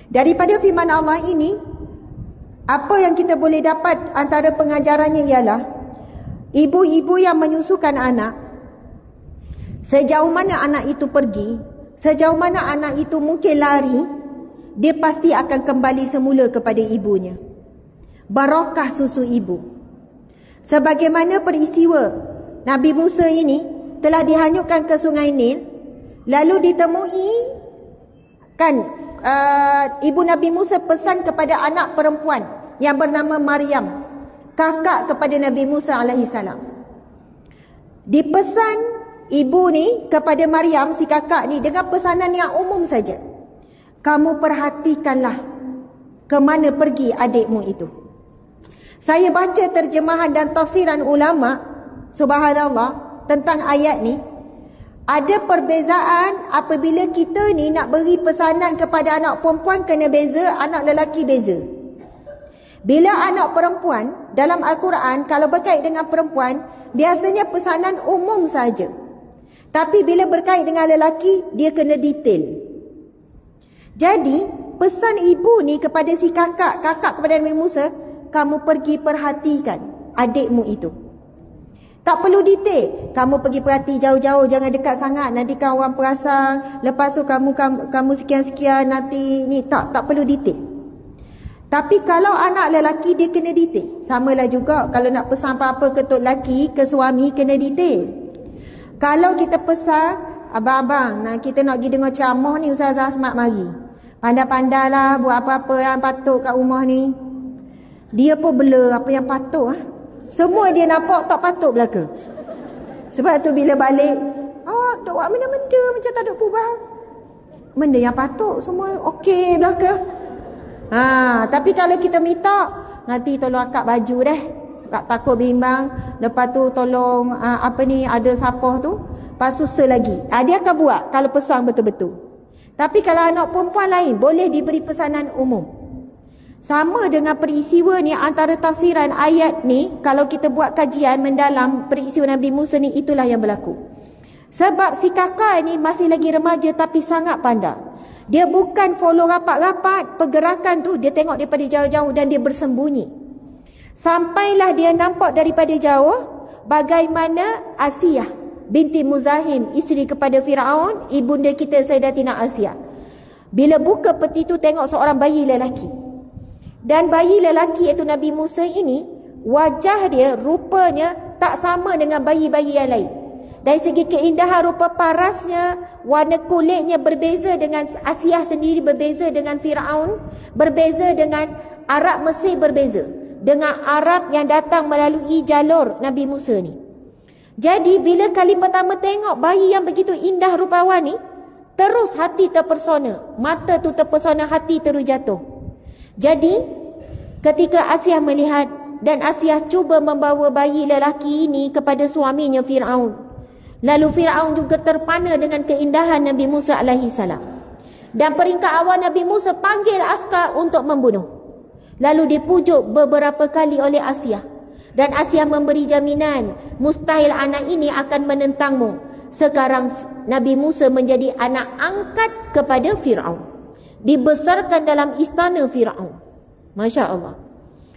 Daripada firman Allah ini, apa yang kita boleh dapat antara pengajarannya ialah ibu-ibu yang menyusukan anak, sejauh mana anak itu pergi, sejauh mana anak itu mungkin lari, dia pasti akan kembali semula kepada ibunya. Barakah susu ibu. Sebagaimana peristiwa Nabi Musa ini telah dihanyutkan ke sungai Nil, lalu ditemui kan ibu Nabi Musa pesan kepada anak perempuan yang bernama Maryam, kakak kepada Nabi Musa alaihissalam. Dipesan ibu ni kepada Maryam, si kakak ni, dengan pesanan yang umum saja. Kamu perhatikanlah ke mana pergi adikmu itu. Saya baca terjemahan dan tafsiran ulama, subhanallah, tentang ayat ni. Ada perbezaan apabila kita ni nak beri pesanan kepada anak perempuan kena beza, anak lelaki beza. Bila anak perempuan dalam Al-Quran, kalau berkait dengan perempuan, biasanya pesanan umum saja. Tapi bila berkait dengan lelaki, dia kena detail. Jadi, pesan ibu ni kepada si kakak kepada Nabi Musa, kamu pergi perhatikan adikmu itu. Tak perlu detail. Kamu pergi perhati jauh-jauh, jangan dekat sangat, nanti kan orang perasan. Lepas tu kamu sekian-sekian, nanti ni tak perlu detail. Tapi kalau anak lelaki, dia kena detail. Samalah juga kalau nak pesan apa-apa ke tok lelaki, ke suami, kena detail. Kalau kita pesan, abang-abang, kita nak pergi dengar ceramah ni, Ustazah Asmat mari. Pandai-pandailah buat apa-apa yang patut kat rumah ni. Dia pun bela apa yang patut. Semua dia nampak tak patut belaka. Sebab tu bila balik, duk buat benda-benda macam tak duk ubah. Benda yang patut semua okey belaka. Tapi kalau kita minta, nanti tolong angkat baju dah, tak takut bimbang. Lepas tu tolong ada sapah tu, Lepas tu selagi. Dia akan buat kalau pesan betul-betul. Tapi kalau anak perempuan lain, boleh diberi pesanan umum. Sama dengan peristiwa ni, antara tafsiran ayat ni, kalau kita buat kajian mendalam peristiwa Nabi Musa ni, itulah yang berlaku. Sebab si kakak ni masih lagi remaja tapi sangat pandai. Dia bukan follow rapat-rapat, pergerakan tu dia tengok daripada jauh-jauh dan dia bersembunyi. Sampailah dia nampak daripada jauh bagaimana Asiyah binti Muzahim, isteri kepada Firaun, ibunda kita Sayyidatina Asiyah. Bila buka peti tu tengok seorang bayi lelaki. Dan bayi lelaki iaitu Nabi Musa ini, wajah dia rupanya tak sama dengan bayi-bayi yang lain. Dari segi keindahan rupa parasnya, warna kulitnya berbeza dengan Asiyah sendiri, berbeza dengan Firaun, berbeza dengan Arab Mesir, berbeza dengan Arab yang datang melalui jalur Nabi Musa ni. Jadi bila kali pertama tengok bayi yang begitu indah rupawan ni, terus hati terpersona, mata tu terpersona, hati terus jatuh. Jadi ketika Asiyah melihat dan Asiyah cuba membawa bayi lelaki ini kepada suaminya Firaun, lalu Firaun juga terpana dengan keindahan Nabi Musa alaihi salam. Dan peringkat awal Nabi Musa panggil askar untuk membunuh. Lalu dipujuk beberapa kali oleh Asiyah. Dan Asiyah memberi jaminan, mustahil anak ini akan menentangmu. Sekarang Nabi Musa menjadi anak angkat kepada Firaun, dibesarkan dalam istana Firaun. Masya Allah.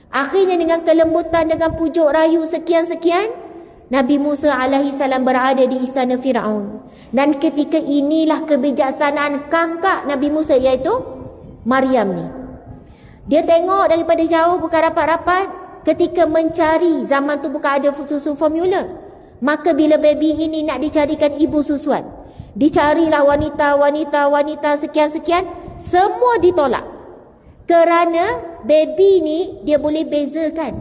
Akhirnya dengan kelembutan, dengan pujuk rayu sekian-sekian, Nabi Musa alaihi salam berada di istana Firaun. Dan ketika inilah kebijaksanaan kakak Nabi Musa, iaitu Maryam ni. Dia tengok daripada jauh, bukan rapat-rapat. Ketika mencari, zaman tu bukan ada susu formula. Maka bila baby ini nak dicarikan ibu susuan, dicarilah wanita sekian-sekian, semua ditolak. Kerana baby ni dia boleh bezakan.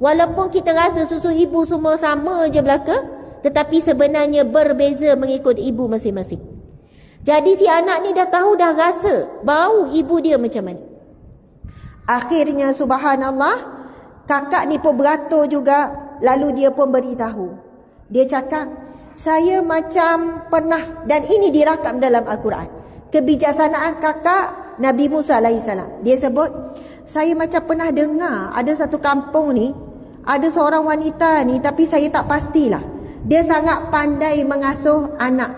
Walaupun kita rasa susu ibu semua sama je belaka, tetapi sebenarnya berbeza mengikut ibu masing-masing. Jadi si anak ni dah tahu, dah rasa bau ibu dia macam mana. Akhirnya subhanallah, kakak ni pun beratur juga. Lalu dia pun beritahu. Dia cakap, saya macam pernah, dan ini dirakam dalam Al-Quran, kebijaksanaan kakak Nabi Musa AS. Dia sebut, saya macam pernah dengar ada satu kampung ni, ada seorang wanita ni, tapi saya tak pastilah. Dia sangat pandai mengasuh anak.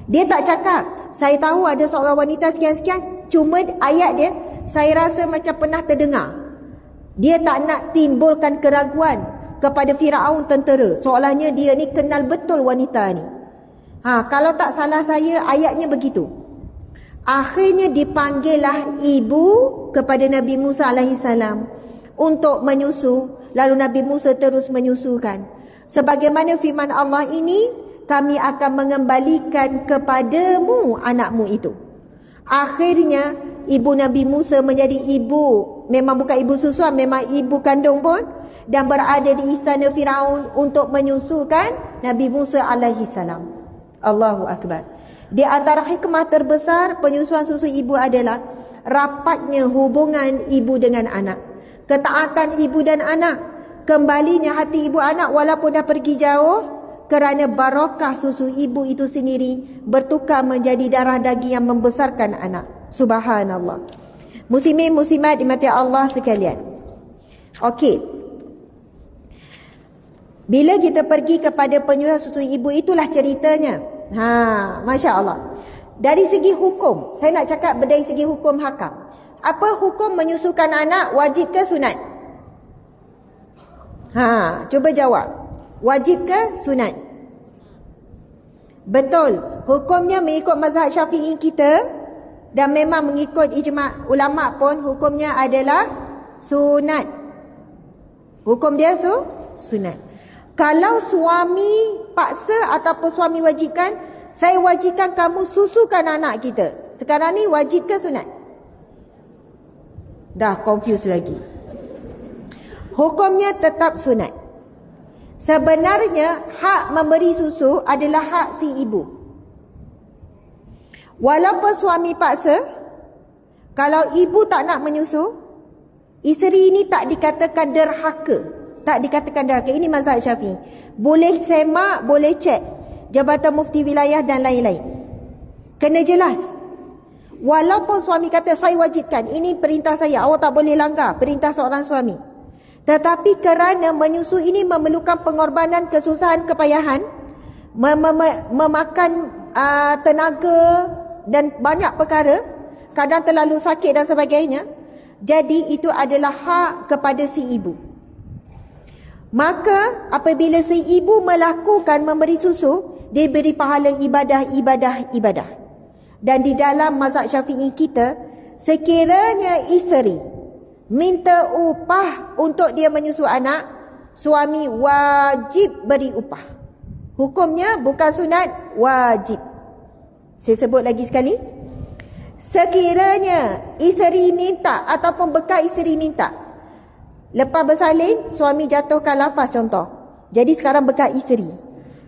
Dia tak cakap, saya tahu ada seorang wanita sekian-sekian. Cuma ayat dia, saya rasa macam pernah terdengar. Dia tak nak timbulkan keraguan kepada Firaun tentera, seolahnya dia ni kenal betul wanita ni. Kalau tak salah saya, ayatnya begitu. Akhirnya dipanggillah ibu kepada Nabi Musa AS untuk menyusu. Lalu Nabi Musa terus menyusukan. Sebagaimana firman Allah ini, kami akan mengembalikan kepadamu anakmu itu. Akhirnya ibu Nabi Musa menjadi ibu, memang bukan ibu susuan, memang ibu kandung pun, dan berada di istana Firaun untuk menyusukan Nabi Musa alaihi salam. Allahu Akbar. Di antara hikmah terbesar penyusuan susu ibu adalah rapatnya hubungan ibu dengan anak, ketaatan ibu dan anak, kembalinya hati ibu anak walaupun dah pergi jauh, kerana barakah susu ibu itu sendiri bertukar menjadi darah daging yang membesarkan anak. Subhanallah. Muslimin muslimat dimati Allah sekalian. Okey. Bila kita pergi kepada penyusuan susu ibu, itulah ceritanya. Masya Allah. Dari segi hukum, saya nak cakap dari segi hukum hakam. Apa hukum menyusukan anak, wajib ke sunat? Cuba jawab. Wajib ke sunat? Betul. Hukumnya mengikut mazhab Syafi'i kita, dan memang mengikut ijma' ulama' pun hukumnya adalah sunat. Hukum dia sunat. Kalau suami paksa ataupun suami wajibkan, saya wajibkan kamu susukan anak kita. Sekarang ni wajib ke sunat? Dah confuse lagi. Hukumnya tetap sunat. Sebenarnya hak memberi susu adalah hak si ibu. Walaupun suami paksa, kalau ibu tak nak menyusu, isteri ini tak dikatakan derhaka. Tak dikatakan derhaka. Ini mazhab Syafi'i. Boleh semak, boleh cek. jabatan mufti wilayah dan lain-lain. Kena jelas. Walaupun suami kata saya wajibkan, ini perintah saya, awak tak boleh langgar perintah seorang suami. Tetapi kerana menyusu ini memerlukan pengorbanan, kesusahan, kepayahan, memakan tenaga dan banyak perkara, kadang terlalu sakit dan sebagainya. Jadi itu adalah hak kepada si ibu. Maka apabila si ibu melakukan memberi susu, dia beri pahala ibadah. Dan di dalam mazhab Syafi'i kita, sekiranya isteri minta upah untuk dia menyusu anak, suami wajib beri upah. Hukumnya bukan sunat, wajib. Saya sebut lagi sekali. Sekiranya isteri minta ataupun bekas isteri minta, lepas bersalin, suami jatuhkan lafaz contoh. Jadi sekarang bekas isteri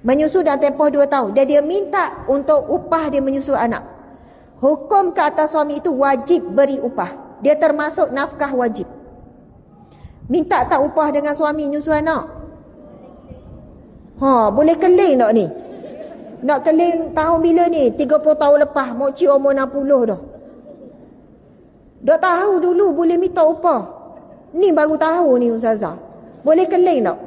menyusu dalam tempoh 2 tahun, dan dia minta untuk upah dia menyusu anak. Hukum ke atas suami itu wajib beri upah. Dia termasuk nafkah wajib. Minta tak upah dengan suami nyusu anak? Boleh keling tak ni? Nak keling tahun bila ni? 30 tahun lepas. Mokcik umur 60 dah. Dah tahu dulu boleh minta upah. Ni baru tahu ni Ustazah. Boleh keling tak?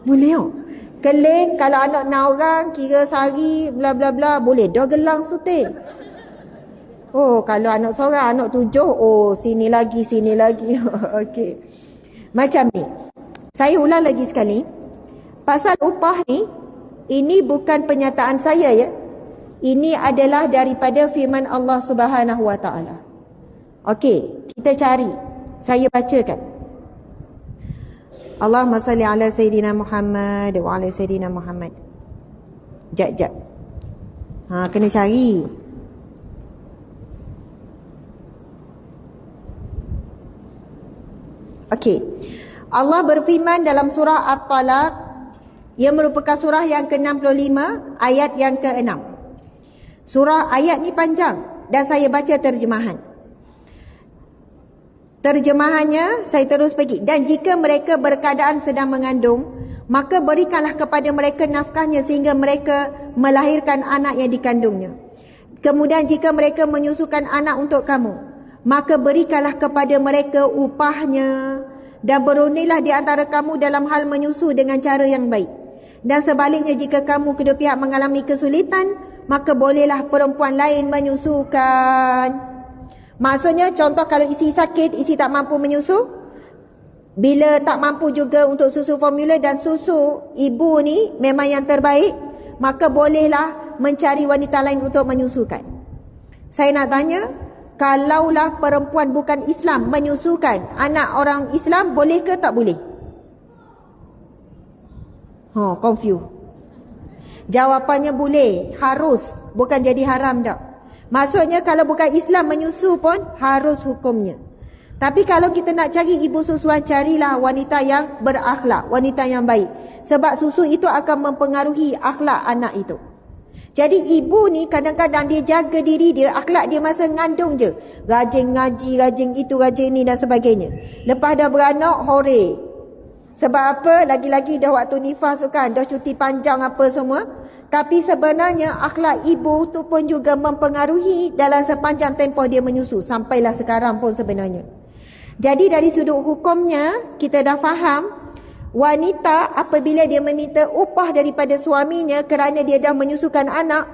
Boleh tak? Keling kalau anak 6 orang, kira sehari bla bla bla, boleh dah gelang sutik. Kalau anak seorang, anak 7, sini lagi. Okey. Macam ni. Saya ulang lagi sekali. Pasal upah ni, ini bukan pernyataan saya ya. Ini adalah daripada firman Allah Subhanahu Wa Taala. Okey, kita cari. Saya bacakan. Allahumma salli ala Sayyidina Muhammad wa ala Sayyidina Muhammad. Jap. Kena cari. Okey. Allah berfirman dalam surah At-Talaq, yang merupakan surah yang ke-65, ayat yang ke-6. Surah ayat ni panjang dan saya baca terjemahan. Terjemahannya saya terus pergi. Dan jika mereka berkeadaan sedang mengandung, maka berikanlah kepada mereka nafkahnya sehingga mereka melahirkan anak yang dikandungnya. Kemudian jika mereka menyusukan anak untuk kamu, maka berikanlah kepada mereka upahnya. Dan berundinglah di antara kamu dalam hal menyusu dengan cara yang baik. Dan sebaliknya jika kamu kedua pihak mengalami kesulitan, maka bolehlah perempuan lain menyusukan. Maksudnya contoh kalau isi sakit, isi tak mampu menyusu, bila tak mampu juga untuk susu formula dan susu ibu ni memang yang terbaik, maka bolehlah mencari wanita lain untuk menyusukan. Saya nak tanya, kalaulah perempuan bukan Islam menyusukan anak orang Islam, boleh ke tak boleh? Confused. Jawapannya boleh, harus, bukan jadi haram tak. Maksudnya kalau bukan Islam menyusu pun harus hukumnya. Tapi kalau kita nak cari ibu susuan, carilah wanita yang berakhlak, wanita yang baik. Sebab susu itu akan mempengaruhi akhlak anak itu. Jadi ibu ni kadang-kadang dia jaga diri dia, akhlak dia masa ngandung je. Rajin ngaji, rajin itu, rajin ni dan sebagainya. Lepas dah beranak, hore. Sebab apa? Lagi-lagi dah waktu nifas tu kan, dah cuti panjang apa semua. Tapi sebenarnya akhlak ibu tu pun juga mempengaruhi dalam sepanjang tempoh dia menyusu. Sampailah sekarang pun sebenarnya. Jadi dari sudut hukumnya, kita dah faham, wanita apabila dia meminta upah daripada suaminya kerana dia dah menyusukan anak,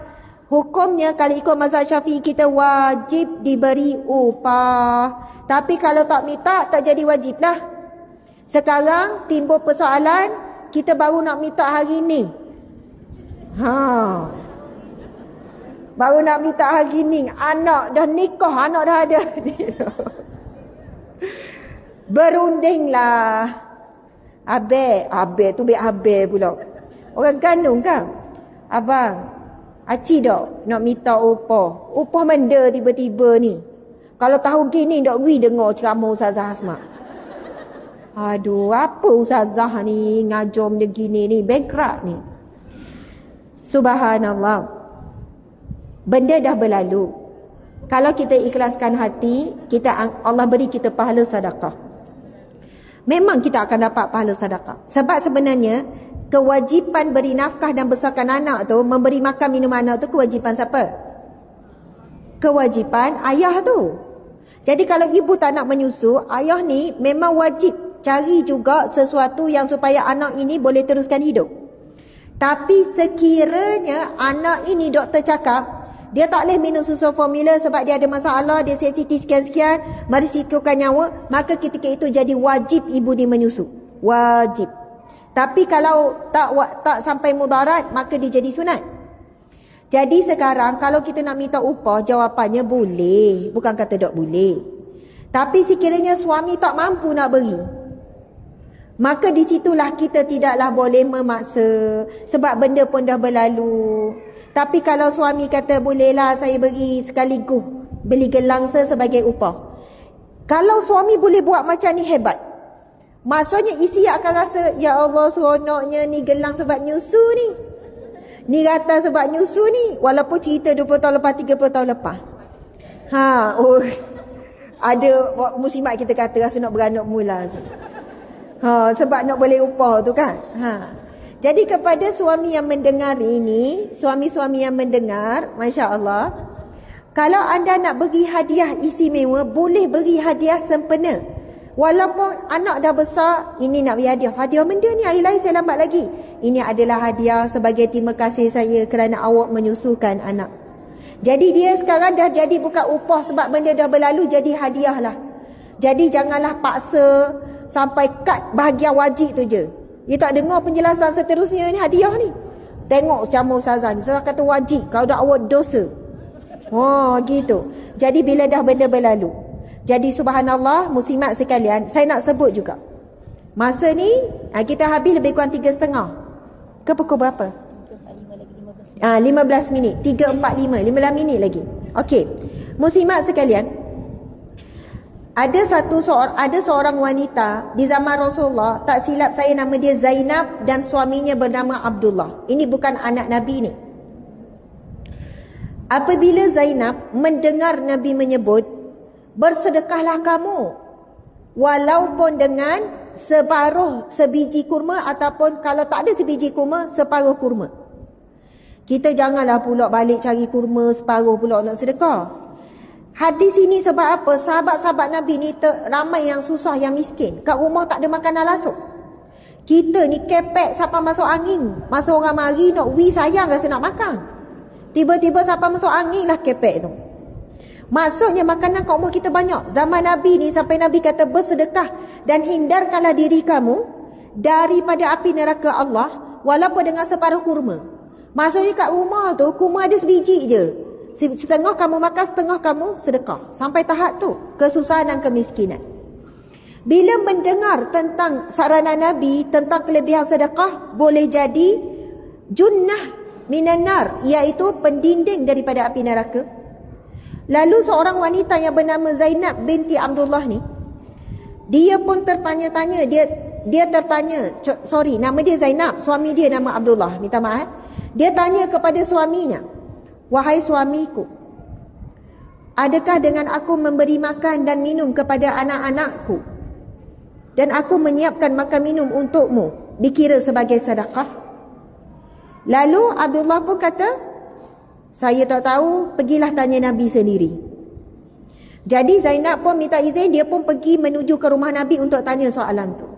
hukumnya kalau ikut mazhab Syafi'i kita wajib diberi upah. Tapi kalau tak minta, tak jadi wajib lah. Sekarang timbul persoalan, kita baru nak minta hari ni. Baru nak minta hari ni, anak dah nikah, anak dah ada. Berundinglah. Abang tu baik abang pula. Orang kandung kan? Abang, aci dok nak minta upah. Upah menda tiba-tiba ni. Kalau tahu gini dok we dengar ceramah Ustazah Asma. Aduh, apa Ustazah ni ngajom dia gini ni, bankrupt ni. Subhanallah. Benda dah berlalu. Kalau kita ikhlaskan hati, Allah beri kita pahala sedekah. Memang kita akan dapat pahala sedekah. Sebab sebenarnya kewajipan beri nafkah dan besarkan anak tu, memberi makan minum anak tu kewajipan siapa? Kewajipan ayah tu. Jadi kalau ibu tak nak menyusu, ayah ni memang wajib cari juga sesuatu yang supaya anak ini boleh teruskan hidup. Tapi sekiranya anak ini doktor cakap dia tak boleh minum susu formula sebab dia ada masalah, dia CT sekian-sekian, merisikokan nyawa, maka ketika itu jadi wajib ibu ni menyusu. Wajib. Tapi kalau tak sampai mudarat, maka dia jadi sunat. Jadi sekarang kalau kita nak minta upah, jawapannya boleh. Bukan kata tak boleh. Tapi sekiranya suami tak mampu nak beri, maka di situlah kita tidaklah boleh memaksa. Sebab benda pun dah berlalu. Tapi kalau suami kata bolehlah saya beri sekaligus, beli gelang sebagai upah. Kalau suami boleh buat macam ni hebat. Maksudnya isi akan rasa, ya Allah seronoknya ni gelang sebab nyusu ni. Ni rata sebab nyusu ni. Walaupun cerita 20 tahun lepas, 30 tahun lepas. Ada muslimat kita kata rasa nak beranak mula. Sebab nak boleh upah tu kan. Jadi kepada suami yang mendengar ini, suami-suami yang mendengar, Masya Allah, kalau anda nak beri hadiah istimewa, boleh beri hadiah sempena. Walaupun anak dah besar, ini nak beri hadiah. Hadiah benda ni, hari lain saya lambat lagi. Ini adalah hadiah sebagai terima kasih saya kerana awak menyusukan anak. Jadi dia sekarang dah jadi bukan upah sebab benda dah berlalu, jadi hadiah lah. Jadi janganlah paksa sampai kat bahagian wajib tu je. Dia tak dengar penjelasan seterusnya ni, hadiah ni. Tengok ceramah ustazah ni, ustazah kata wajib, kalau dah awak dosa. Gitu. Jadi bila dah benda berlalu. Jadi subhanallah, muslimat sekalian, saya nak sebut juga. Masa ni, kita habis lebih kurang 3.30. Ke pukul berapa? 15 minit. 3.45, 15 minit lagi. Okey. Muslimat sekalian, ada seorang wanita di zaman Rasulullah, tak silap saya nama dia Zainab dan suaminya bernama Abdullah. Ini bukan anak Nabi ni. Apabila Zainab mendengar Nabi menyebut, bersedekahlah kamu walaupun dengan separuh sebiji kurma, ataupun kalau tak ada sebiji kurma, separuh kurma. Kita janganlah pula balik cari kurma separuh pula nak sedekah. Hadis ini sebab apa? Sahabat-sahabat Nabi ni ramai yang susah, yang miskin. Kat rumah tak ada makanan langsung. Kita ni kepek sampai masuk angin. Masa orang mari nak sayang rasa nak makan. Tiba-tiba sampai masuk angin lah kepek tu. Maksudnya makanan kat rumah kita banyak. Zaman Nabi ni sampai Nabi kata bersedekah dan hindarkanlah diri kamu daripada api neraka Allah walaupun dengan separuh kurma. Maksudnya kat rumah tu kurma ada sebiji je. Setengah kamu makan, setengah kamu sedekah. Sampai tahap tu, kesusahan dan kemiskinan. Bila mendengar tentang saranan Nabi, tentang kelebihan sedekah, boleh jadi junnah minan nar, iaitu pendinding daripada api neraka. Lalu seorang wanita yang bernama Zainab binti Abdullah ni, dia pun tertanya-tanya, dia tertanya, nama dia Zainab, suami dia nama Abdullah, minta maaf. Dia tanya kepada suaminya, wahai suamiku, adakah dengan aku memberi makan dan minum kepada anak-anakku dan aku menyiapkan makan minum untukmu dikira sebagai sedekah? Lalu Abdullah pun kata, saya tak tahu, pergilah tanya Nabi sendiri. Jadi Zainab pun minta izin, dia pun pergi menuju ke rumah Nabi untuk tanya soalan tu.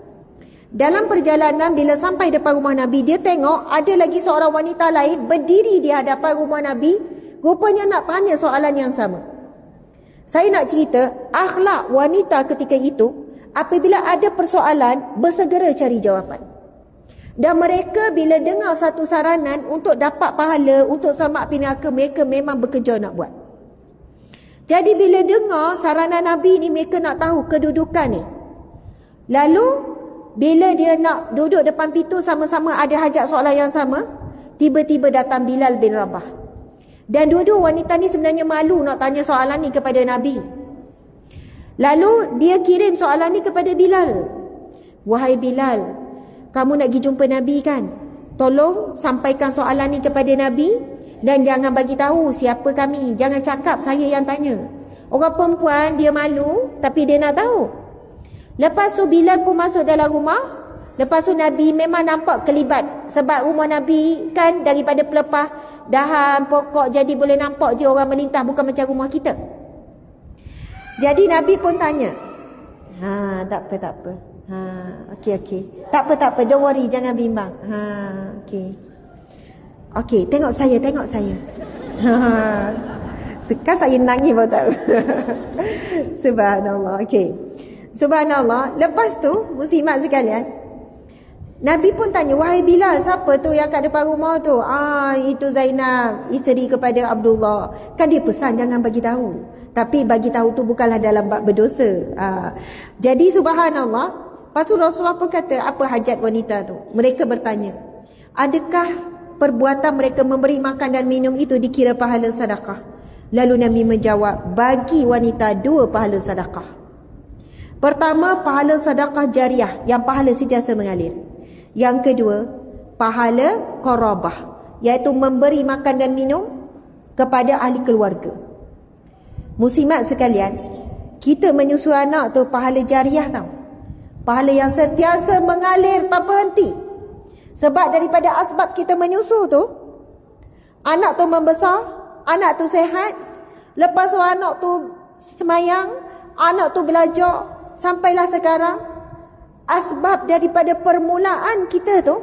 Dalam perjalanan, bila sampai depan rumah Nabi, dia tengok ada lagi seorang wanita lain berdiri di hadapan rumah Nabi, rupanya nak tanya soalan yang sama. Saya nak cerita, akhlak wanita ketika itu, apabila ada persoalan, bersegera cari jawapan. Dan mereka bila dengar satu saranan untuk dapat pahala, untuk selamat api neraka, mereka memang bekerja nak buat. Jadi bila dengar saranan Nabi ni, mereka nak tahu kedudukan ni. Lalu bila dia nak duduk depan pintu sama-sama ada hajat soalan yang sama, tiba-tiba datang Bilal bin Rabah. Dan dua-dua wanita ni sebenarnya malu nak tanya soalan ni kepada Nabi. Lalu dia kirim soalan ni kepada Bilal. Wahai Bilal, kamu nak pergi jumpa Nabi kan? Tolong sampaikan soalan ni kepada Nabi dan jangan bagi tahu siapa kami. Jangan cakap saya yang tanya. Orang perempuan dia malu tapi dia nak tahu. Lepas tu Bilal pun masuk dalam rumah. Lepas tu Nabi memang nampak kelibat. Sebab rumah Nabi kan daripada pelepah dahan, pokok, jadi boleh nampak je orang melintas, bukan macam rumah kita. Jadi Nabi pun tanya. Tak apa. Okey. Tak apa, don't worry, jangan bimbang. Okey, tengok saya. Kan saya nangis baru tahu. Subhanallah. Okey. Subhanallah. Lepas tu, muslimat sekalian, Nabi pun tanya, wahai Bilal, siapa tu yang kat depan rumah tu? Itu Zainab, isteri kepada Abdullah. Kan dia pesan jangan bagi tahu. Tapi bagi tahu tu bukanlah dalam bab berdosa. Jadi subhanallah, lepas tu Rasulullah pun kata, apa hajat wanita tu? Mereka bertanya, adakah perbuatan mereka memberi makan dan minum itu dikira pahala sedekah? Lalu Nabi menjawab, bagi wanita 2 pahala sedekah. Pertama, pahala sedekah jariah, yang pahala sentiasa mengalir. Yang kedua, pahala qarabah, iaitu memberi makan dan minum kepada ahli keluarga. Muslimat sekalian, kita menyusu anak tu pahala jariah tau. Pahala yang sentiasa mengalir tanpa henti. Sebab daripada asbab kita menyusu tu, anak tu membesar, anak tu sehat, lepas tu anak tu semayang, anak tu belajar, sampailah sekarang. Asbab daripada permulaan kita tu,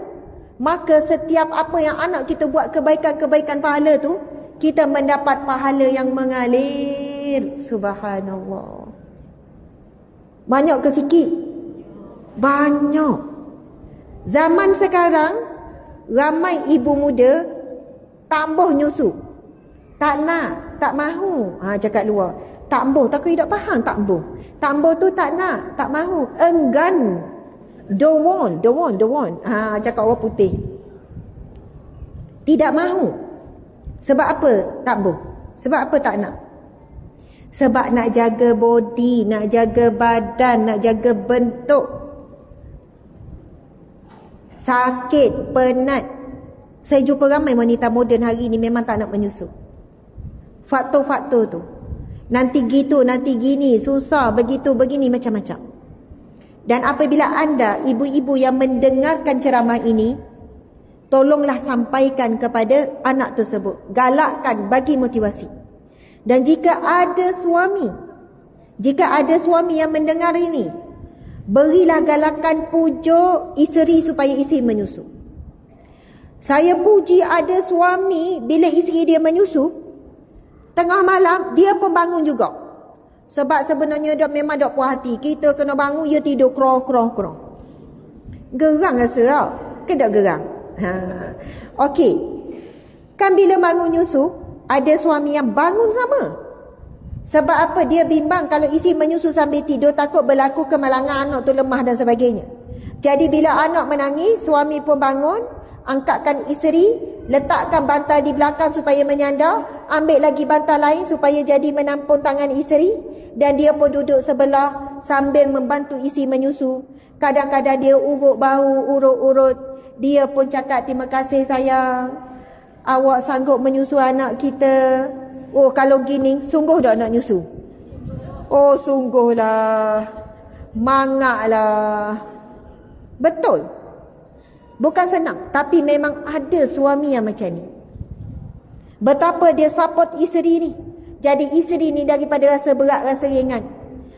maka setiap apa yang anak kita buat kebaikan-kebaikan pahala tu, kita mendapat pahala yang mengalir. Subhanallah. Banyak ke sikit? Banyak. Zaman sekarang, ramai ibu muda tambah nyusu. Tak nak, tak mahu. Cakap luar. Tak boh, takut tak faham tak boh. Tak boh tu tak nak, tak mahu. Enggan. Don't want. Cakap orang putih. Tidak mahu. Sebab apa tak boh? Sebab apa tak nak? Sebab nak jaga body, nak jaga badan, nak jaga bentuk. Sakit, penat. Saya jumpa ramai wanita moden hari ni memang tak nak menyusu. Faktor-faktor tu. Nanti gitu, nanti gini, susah, begitu, begini, macam-macam. Dan apabila anda, ibu-ibu yang mendengarkan ceramah ini, tolonglah sampaikan kepada anak tersebut. Galakkan, bagi motivasi. Dan jika ada suami yang mendengar ini, berilah galakan, pujuk isteri supaya isteri menyusu. Saya puji ada suami, bila isteri dia menyusu, tengah malam, dia pun bangun juga. Sebab sebenarnya dia memang tak puas hati. Kita kena bangun, dia tidur krong. Gerang rasa tak? Ke tak gerang? Okey. Kan bila bangun nyusu, ada suami yang bangun sama. Sebab apa? Dia bimbang kalau isteri menyusu sambil tidur, takut berlaku kemalangan anak tu lemah dan sebagainya. Jadi bila anak menangis, suami pun bangun, angkatkan isteri, letakkan bantal di belakang supaya menyandar, ambil lagi bantal lain supaya jadi menampung tangan isteri, dan dia pun duduk sebelah sambil membantu isteri menyusu. Kadang-kadang dia urut bahu, urut-urut. Dia pun cakap, terima kasih sayang, awak sanggup menyusu anak kita. Oh, kalau gini, sungguh tak nak nyusu? Oh, sungguhlah. Mangaklah. Betul. Bukan senang. Tapi memang ada suami yang macam ni. Betapa dia support isteri ni. Jadi isteri ni daripada rasa berat, rasa ringan.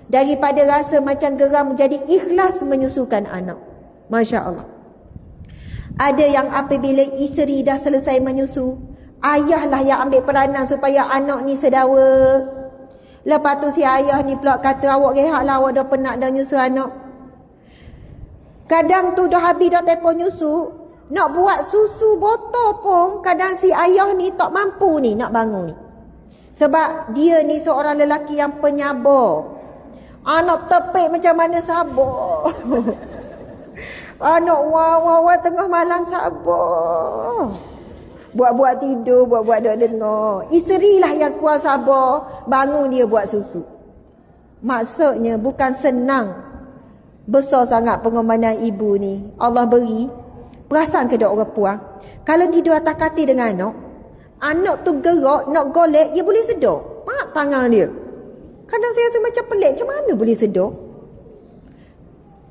Daripada rasa macam geram, jadi ikhlas menyusukan anak. Masya Allah. Ada yang apabila isteri dah selesai menyusu, ayahlah yang ambil peranan supaya anak ni sedawa. Lepas tu si ayah ni pula kata, awak rehatlah, awak dah penat dah nyusu anak. Kadang tu dah habis dah tempoh nyusu, nak buat susu botol pun kadang si ayah ni tak mampu ni nak bangun ni. Sebab dia ni seorang lelaki yang penyabar. Anak tepik macam mana sabar. Anak wah tengah malam sabar. Buat-buat tidur, buat-buat tak dengar. Isterilah yang kuat sabar, bangun dia buat susu. Maksudnya bukan senang. Besar sangat pengorbanan ibu ni. Allah beri. Perasan ke tak orang puang? Kalau tidur atas katil dengan anak tu gerak, nak golek, dia boleh sedar. Tangan dia. Kadang saya rasa macam pelik, macam mana boleh sedar?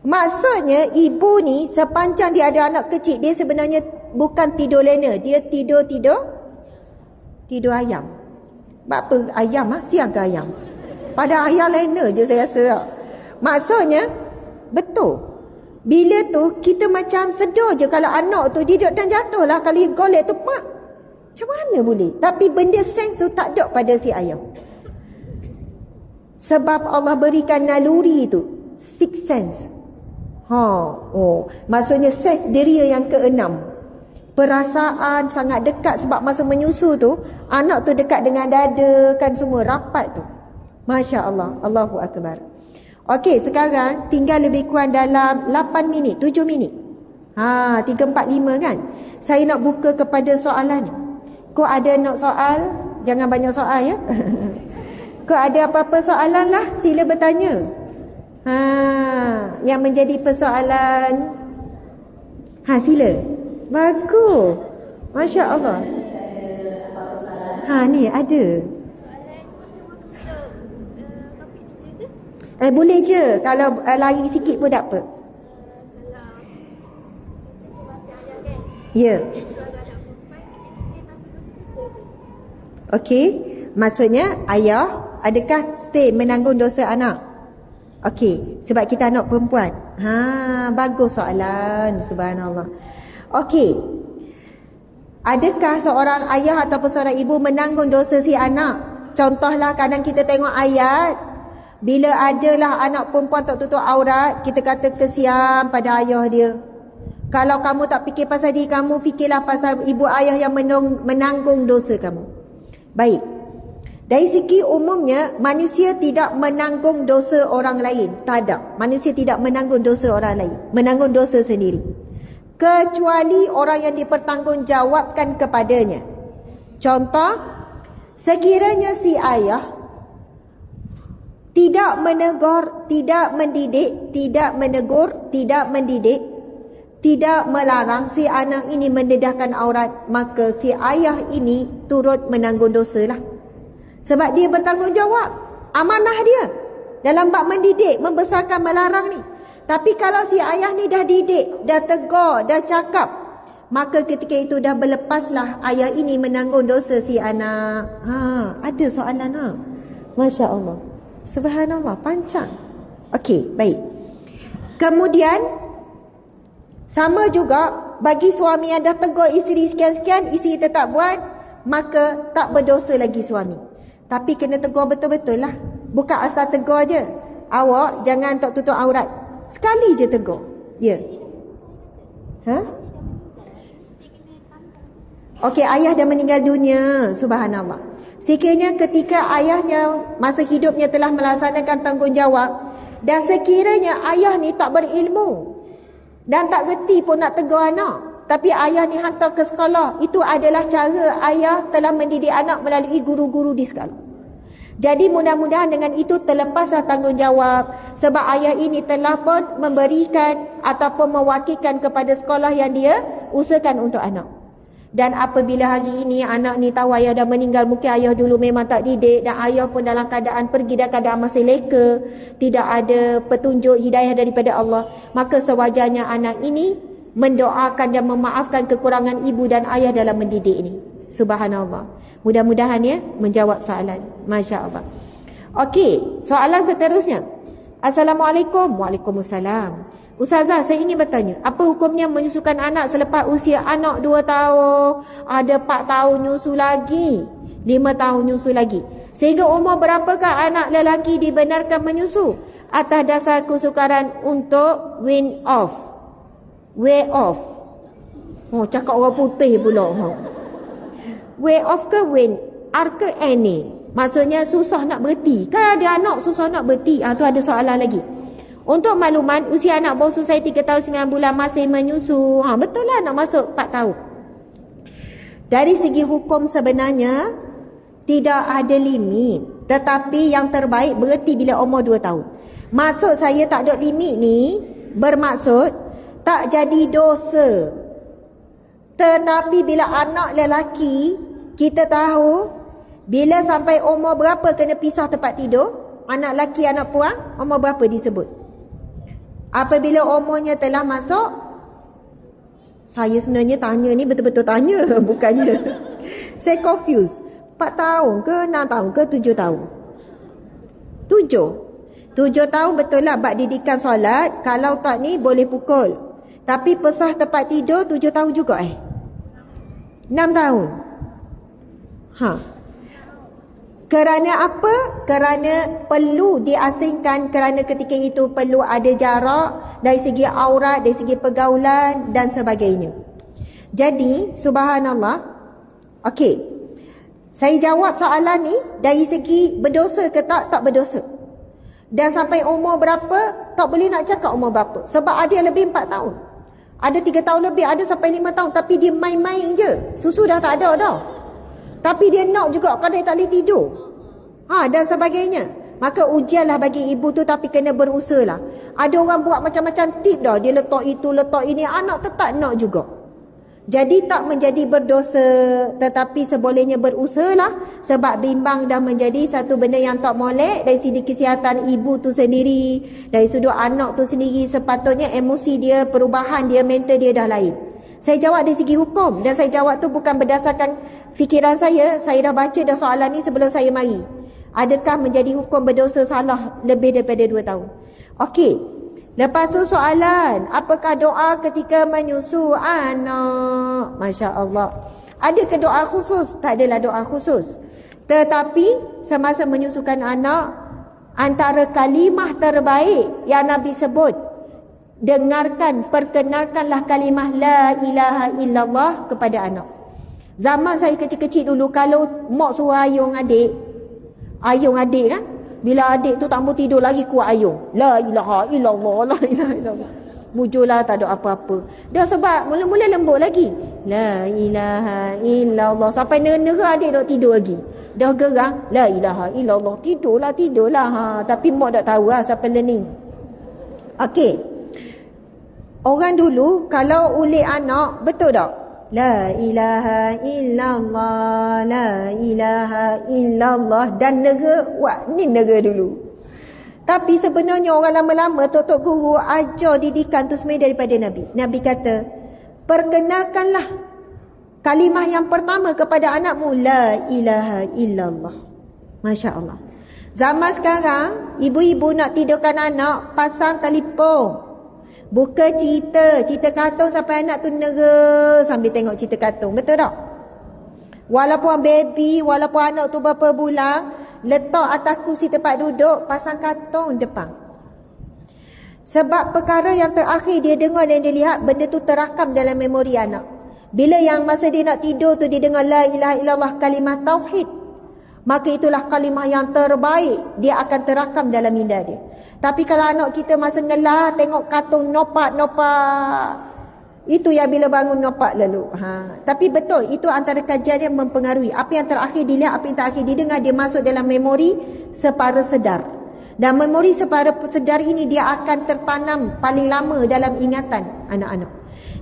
Maksudnya ibu ni sepanjang dia ada anak kecil, dia sebenarnya bukan tidur lena, dia tidur ayam. Apa ayam siang ke ayam? Pada ayam lena je saya rasa. Maksudnya betul. Bila tu kita macam sedar je kalau anak tu dia duduk dan jatuh lah, kalau golek tu mak. Macam mana boleh? Tapi benda sense tu tak ada pada si ayam. Sebab Allah berikan naluri tu, six sense. Maksudnya sense diri yang keenam. Perasaan sangat dekat sebab masa menyusu tu anak tu dekat dengan dada kan, semua rapat tu. Masya Allah, Allahu Akbar. Okey, sekarang tinggal lebih kurang dalam 8 minit, 7 minit. 3, 4, 5 kan. Saya nak buka kepada soalan. Kau ada nak soal? Jangan banyak soal ya. Kau ada apa-apa soalan lah, sila bertanya. Yang menjadi persoalan. Sila. Bagus. Masya Allah. Ni ada. Boleh je. Kalau lari sikit pun tak apa. Ya. Okey. Maksudnya ayah adakah stay menanggung dosa anak? Okey, sebab kita anak perempuan. Bagus soalan. Subhanallah. Okey. Adakah seorang ayah ataupun seorang ibu menanggung dosa si anak? Contohlah kadang kita tengok ayat, bila adalah anak perempuan tak tutup aurat, kita kata kesian pada ayah dia. Kalau kamu tak fikir pasal diri kamu, fikirlah pasal ibu ayah yang menanggung dosa kamu. Baik. Dari segi umumnya, manusia tidak menanggung dosa orang lain. Tak ada. Manusia tidak menanggung dosa orang lain. Menanggung dosa sendiri. Kecuali orang yang dipertanggungjawabkan kepadanya. Contoh, sekiranya si ayah tidak menegur, tidak mendidik, tidak menegur, tidak mendidik, tidak melarang si anak ini mendedahkan aurat, maka si ayah ini turut menanggung dosa lah. Sebab dia bertanggungjawab. Amanah dia dalam bab mendidik, membesarkan, melarang ni. Tapi kalau si ayah ni dah didik, dah tegur, dah cakap, maka ketika itu dah berlepaslah ayah ini menanggung dosa si anak. Ada soalan Masya Allah. Subhanallah, pancang. Okey, baik. Kemudian sama juga bagi suami yang dah tegur isteri sekian-sekian, isteri tetap buat, maka tak berdosa lagi suami. Tapi kena tegur betul-betul lah. Bukan asal tegur je. Awak jangan tak tutup aurat. Sekali je tegur. Ya. Okey, ayah dah meninggal dunia. Subhanallah. Sekiranya ketika ayahnya masa hidupnya telah melaksanakan tanggungjawab, dan sekiranya ayah ni tak berilmu dan tak reti pun nak tegur anak, tapi ayah ni hantar ke sekolah, itu adalah cara ayah telah mendidik anak melalui guru-guru di sekolah. Jadi mudah-mudahan dengan itu terlepaslah tanggungjawab, sebab ayah ini telah pun memberikan ataupun mewakilkan kepada sekolah yang dia usahakan untuk anak. Dan apabila hari ini anak ni tahu ayah dah meninggal, mungkin ayah dulu memang tak didik, dan ayah pun dalam keadaan pergi dalam keadaan masih leka, tidak ada petunjuk hidayah daripada Allah, maka sewajarnya anak ini mendoakan dan memaafkan kekurangan ibu dan ayah dalam mendidik ini. Subhanallah. Mudah-mudahan ya menjawab soalan. Masya Allah. Okey, soalan seterusnya. Assalamualaikum. Waalaikumsalam. Ustazah, saya ingin bertanya, apa hukumnya menyusukan anak selepas usia anak 2 tahun, ada 4 tahun nyusu lagi, 5 tahun nyusu lagi, sehingga umur berapakah anak lelaki dibenarkan menyusu atas dasar kesukaran untuk way off. Cakap orang putih pula. Way off ke when R ke any? Maksudnya susah nak berhenti. Kan ada anak susah nak berhenti. Tu ada soalan lagi. Untuk makluman, usia anak bawah saya 3 tahun 9 bulan masih menyusu. Betul lah nak masuk 4 tahun. Dari segi hukum sebenarnya tidak ada limit. Tetapi yang terbaik berhenti bila umur 2 tahun. Maksud saya tak ada limit ni bermaksud tak jadi dosa. Tetapi bila anak lelaki, kita tahu bila sampai umur berapa kena pisah tempat tidur. Anak lelaki, anak perempuan, umur berapa disebut? Apabila umurnya telah masuk, saya sebenarnya tanya ni betul-betul tanya, bukannya saya confused. 4 tahun ke 6 tahun ke 7 tahun? 7 tahun betul lah bab didikan solat. Kalau tak ni boleh pukul. Tapi pesah tempat tidur 7 tahun juga 6 tahun. Kerana apa? Kerana perlu diasingkan, kerana ketika itu perlu ada jarak dari segi aurat, dari segi pergaulan dan sebagainya. Jadi, subhanallah. Okey. Saya jawab soalan ni dari segi berdosa ke tak berdosa. Dan sampai umur berapa, tak boleh nak cakap umur berapa. Sebab ada yang lebih 4 tahun. Ada 3 tahun lebih, ada sampai 5 tahun. Tapi dia main-main je. Susu dah tak ada dah. Tapi dia nak juga kadang tak boleh tidur. Dan sebagainya. Maka ujianlah bagi ibu tu, tapi kena berusaha lah. Ada orang buat macam-macam tip dah. Dia letak itu, letak ini. Anak tetap nak juga. Jadi tak menjadi berdosa, tetapi sebolehnya berusahalah. Sebab bimbang dah menjadi satu benda yang tak molek dari segi kesihatan ibu tu sendiri, dari sudut anak tu sendiri. Sepatutnya emosi dia, perubahan dia, mental dia dah lain. Saya jawab dari segi hukum, dan saya jawab tu bukan berdasarkan fikiran saya. Saya dah baca dah soalan ni sebelum saya mari. Adakah menjadi hukum berdosa salah lebih daripada 2 tahun? Okey. Lepas tu soalan, apakah doa ketika menyusu anak? Masya Allah. Adakah doa khusus? Tak adalah doa khusus. Tetapi semasa menyusukan anak, antara kalimah terbaik yang Nabi sebut, perkenalkanlah kalimah la ilaha illallah kepada anak. Zaman saya kecil-kecil dulu, kalau mak suruh ayung adik kan, bila adik tu tak mau tidur lagi, kuat ayung, la ilaha illallah, la ilaha illallah. Mujurlah, tak ada apa-apa. Dah sebab mula-mula lembut lagi, la ilaha illallah, sampai nera adik tak tidur lagi. Dah gerang, la ilaha illallah, tidurlah. Tapi mak tak tahu lah siapa learning. Okey. Orang dulu kalau ulik anak, betul tak? La ilaha illallah, la ilaha illallah. Dan nera, ni nera dulu. Tapi sebenarnya orang lama-lama, tok guru ajar didikan tu sebenarnya daripada Nabi. Nabi kata, perkenalkanlah kalimah yang pertama kepada anakmu, la ilaha illallah. Masya Allah. Zaman sekarang, ibu-ibu nak tidurkan anak, pasang telefon. Buka cerita kartun sampai anak tu nera sambil tengok cerita kartun. Betul tak? Walaupun baby, walaupun anak tu berapa bulan, letak atas kursi tempat duduk, pasang kartun depan. Sebab perkara yang terakhir dia dengar dan dia lihat, benda tu terakam dalam memori anak. Bila yang masa dia nak tidur tu dia dengar la ilaha illallah, kalimah tauhid, maka itulah kalimah yang terbaik, dia akan terakam dalam minda dia. Tapi kalau anak kita masa ngelah tengok kartun nopak, itu yang bila bangun nopak lalu. Tapi betul, itu antara kajian yang mempengaruhi. Apa yang terakhir dilihat, apa yang terakhir didengar, dia masuk dalam memori separa sedar. Dan memori separa sedar ini dia akan tertanam paling lama dalam ingatan anak-anak.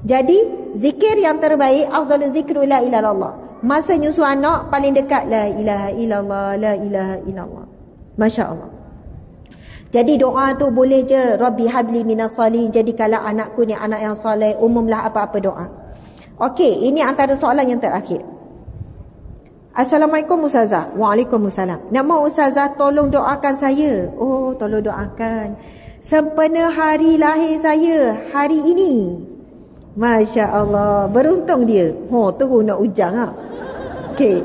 Jadi zikir yang terbaik, afdalul zikru la ilaha illallah. Masa nyusu anak paling dekat, la ilaha illallah, la ilaha illallah. Masya Allah. Jadi doa tu boleh je, Rabbi habli minas salihin, jadikanlah anakku ni anak yang soleh. Umumlah apa-apa doa. Okey, ini antara soalan yang terakhir. Assalamualaikum Ustazah. Waalaikumsalam. Nama Ustazah tolong doakan saya. Oh, tolong doakan. Sempena hari lahir saya hari ini. Masya Allah, beruntung dia. Terus nak ujang lah. Okey.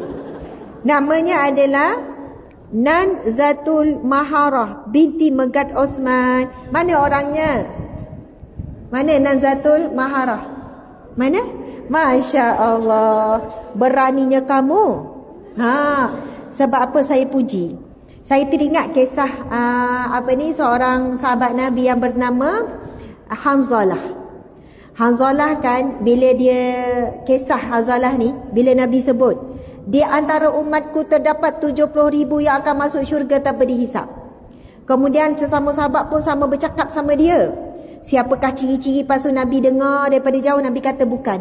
Namanya adalah Nan Zatul Maharah binti Megat Osman. Mana orangnya? Mana Nan Zatul Maharah? Mana? Masya Allah, beraninya kamu. Sebab apa saya puji? Saya teringat kisah seorang sahabat Nabi yang bernama Hanzalah. Hanzalah kan, bila dia kisah Hanzalah ni, bila Nabi sebut, di antara umatku terdapat 70,000 yang akan masuk syurga tanpa dihisap. Kemudian sesama sahabat pun sama bercakap sama dia, siapakah ciri-ciri? Lepas tu Nabi dengar daripada jauh, Nabi kata bukan.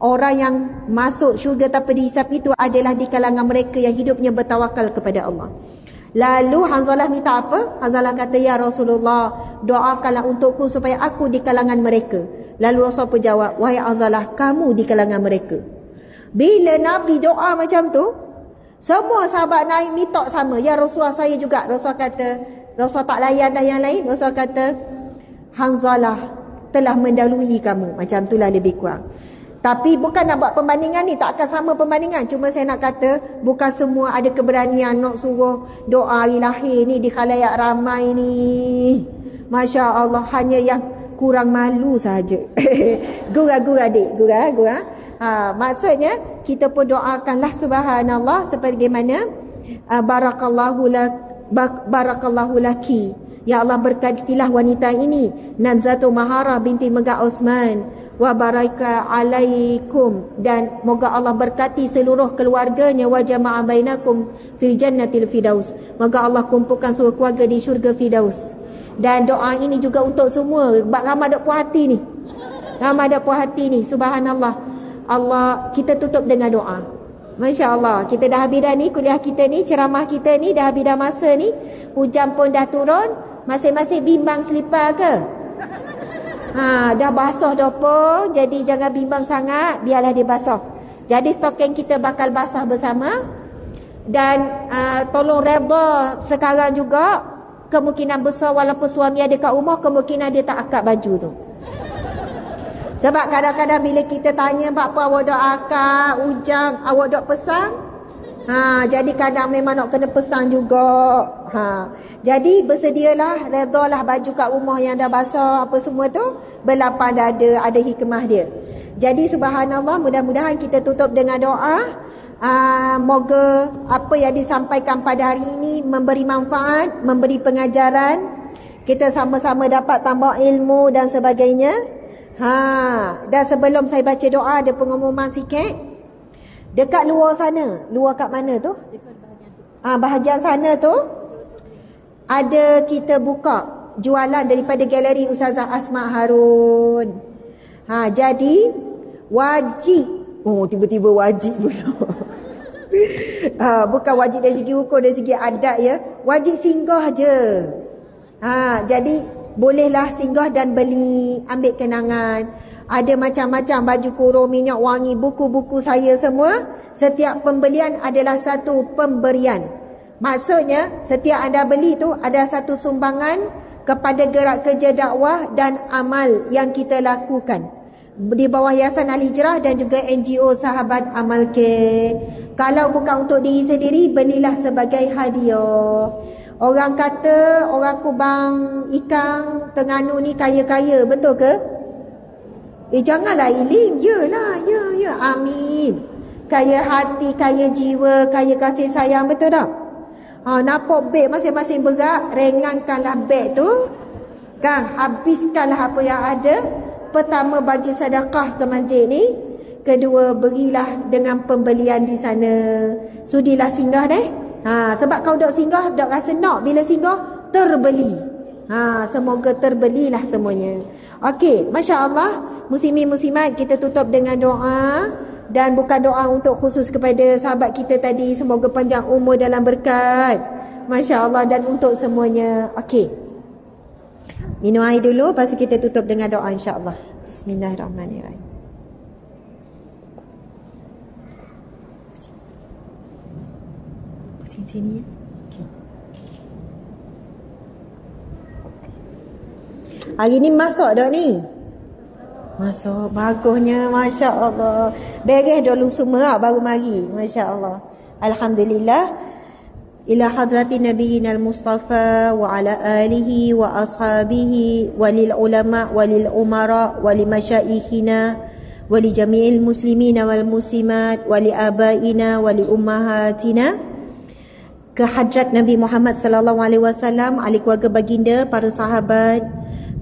Orang yang masuk syurga tanpa dihisap itu adalah di kalangan mereka yang hidupnya bertawakal kepada Allah. Lalu Hanzalah minta apa? Hanzalah kata, ya Rasulullah, doakanlah untukku supaya aku di kalangan mereka. Lalu Rasul pun jawab, wahai Hanzalah, kamu di kalangan mereka. Bila Nabi doa macam tu, semua sahabat naik mitok sama. Ya Rasulullah, saya juga. Rasul kata, Rasul tak layan dah yang lain. Rasul kata, Hanzalah telah mendahului kamu. Macam itulah lebih kurang. Tapi bukan nak buat pembandingan ni, tak akan sama pembandingan. Cuma saya nak kata, bukan semua ada keberanian nak suruh doa hari lahir ni di khalayak ramai ni. Masya Allah, hanya yang kurang malu sahaja. Gurau-gurau adik, gurau. Maksudnya, kita pun doakanlah subhanallah sebagaimana barakallahu laki. Ya Allah, berkatilah wanita ini, Nazatu Mahara binti Megah Osman. Wa baraka alaikum, dan moga Allah berkati seluruh keluarganya. Wa jama'a bainakum fil jannatil firdaus, moga Allah kumpulkan seluruh keluarga di syurga firdaus. Dan doa ini juga untuk semua. Ramai ada puas hati ni, ramai ada puas hati ni. Subhanallah. Allah, kita tutup dengan doa. Masya Allah, kita dah habis dah ni kuliah kita ni, ceramah kita ni dah habis dah masa ni. Hujan pun dah turun. Masing-masing bimbang selipar ke? Dah basah dah pun. Jadi jangan bimbang sangat, biarlah dia basah. Jadi stoking kita bakal basah bersama. Dan tolong redha sekarang juga. Kemungkinan besar walaupun suami ada kat rumah, kemungkinan dia tak akad baju tu. Sebab kadang-kadang bila kita tanya, apa awak dok akad, ujang, awak dok pesang? Jadi kadang memang nak kena pesang juga. Jadi bersedialah, redalah baju kat rumah yang dah basah apa semua tu, berlapang dada, ada hikmah dia. Jadi subhanallah, mudah-mudahan kita tutup dengan doa. Moga apa yang disampaikan pada hari ini memberi manfaat, memberi pengajaran. Kita sama-sama dapat tambah ilmu dan sebagainya. Dan sebelum saya baca doa, ada pengumuman sikit. Dekat luar sana, luar kat mana tu? Bahagian sana tu ada kita buka jualan daripada galeri Ustazah Asma Harun. Jadi wajib. Tiba-tiba wajib pula. Bukan wajib dari segi hukum, dari segi adat ya. Wajib singgah je. Jadi bolehlah singgah dan beli, ambil kenangan. Ada macam-macam baju kurung, minyak wangi, buku-buku saya semua. Setiap pembelian adalah satu pemberian. Maksudnya setiap anda beli tu ada satu sumbangan kepada gerak kerja dakwah dan amal yang kita lakukan di bawah Yayasan Al-Hijrah dan juga NGO Sahabat Amal Care. Kalau bukan untuk diri sendiri, belilah sebagai hadiah. Orang kata orang Kubang Ikan Terengganu ni kaya-kaya, betul ke? Janganlah iling. Yalah, ya. Amin. Kaya hati, kaya jiwa, kaya kasih sayang, betul tak? Nampak beg masing-masing berat, ringankanlah beg tu. Kan, habiskanlah apa yang ada. Pertama, bagi sedekah ke masjid ni. Kedua, berilah dengan pembelian di sana. Sudilah singgah deh. Sebab kau dok singgah, dok rasa nak. Bila singgah, terbeli. Semoga terbelilah semuanya. Okey, Masya Allah. Muslimin muslimat, kita tutup dengan doa. Dan bukan doa untuk khusus kepada sahabat kita tadi. Semoga panjang umur dalam berkat. Masya Allah, dan untuk semuanya. Okey, minum air dulu, lepas tu kita tutup dengan doa insya-Allah. Bismillahirrahmanirrahim. Pusing sini ya. Okey. Hari ni masuk dah ni. Masuk, bagusnya, Masya Allah. Beres dulu semua baru mari, Masya Allah. Alhamdulillah. Ila hadrati nabiyina al-Mustafa wa ala alihi wa ashabihi walil ulama walil umara wali masyaikhina wali jami'il muslimina wal muslimat wali abaina wali ummahatina. Ke hadrat Nabi Muhammad sallallahu alaihi wasallam, ahli keluarga baginda, para sahabat,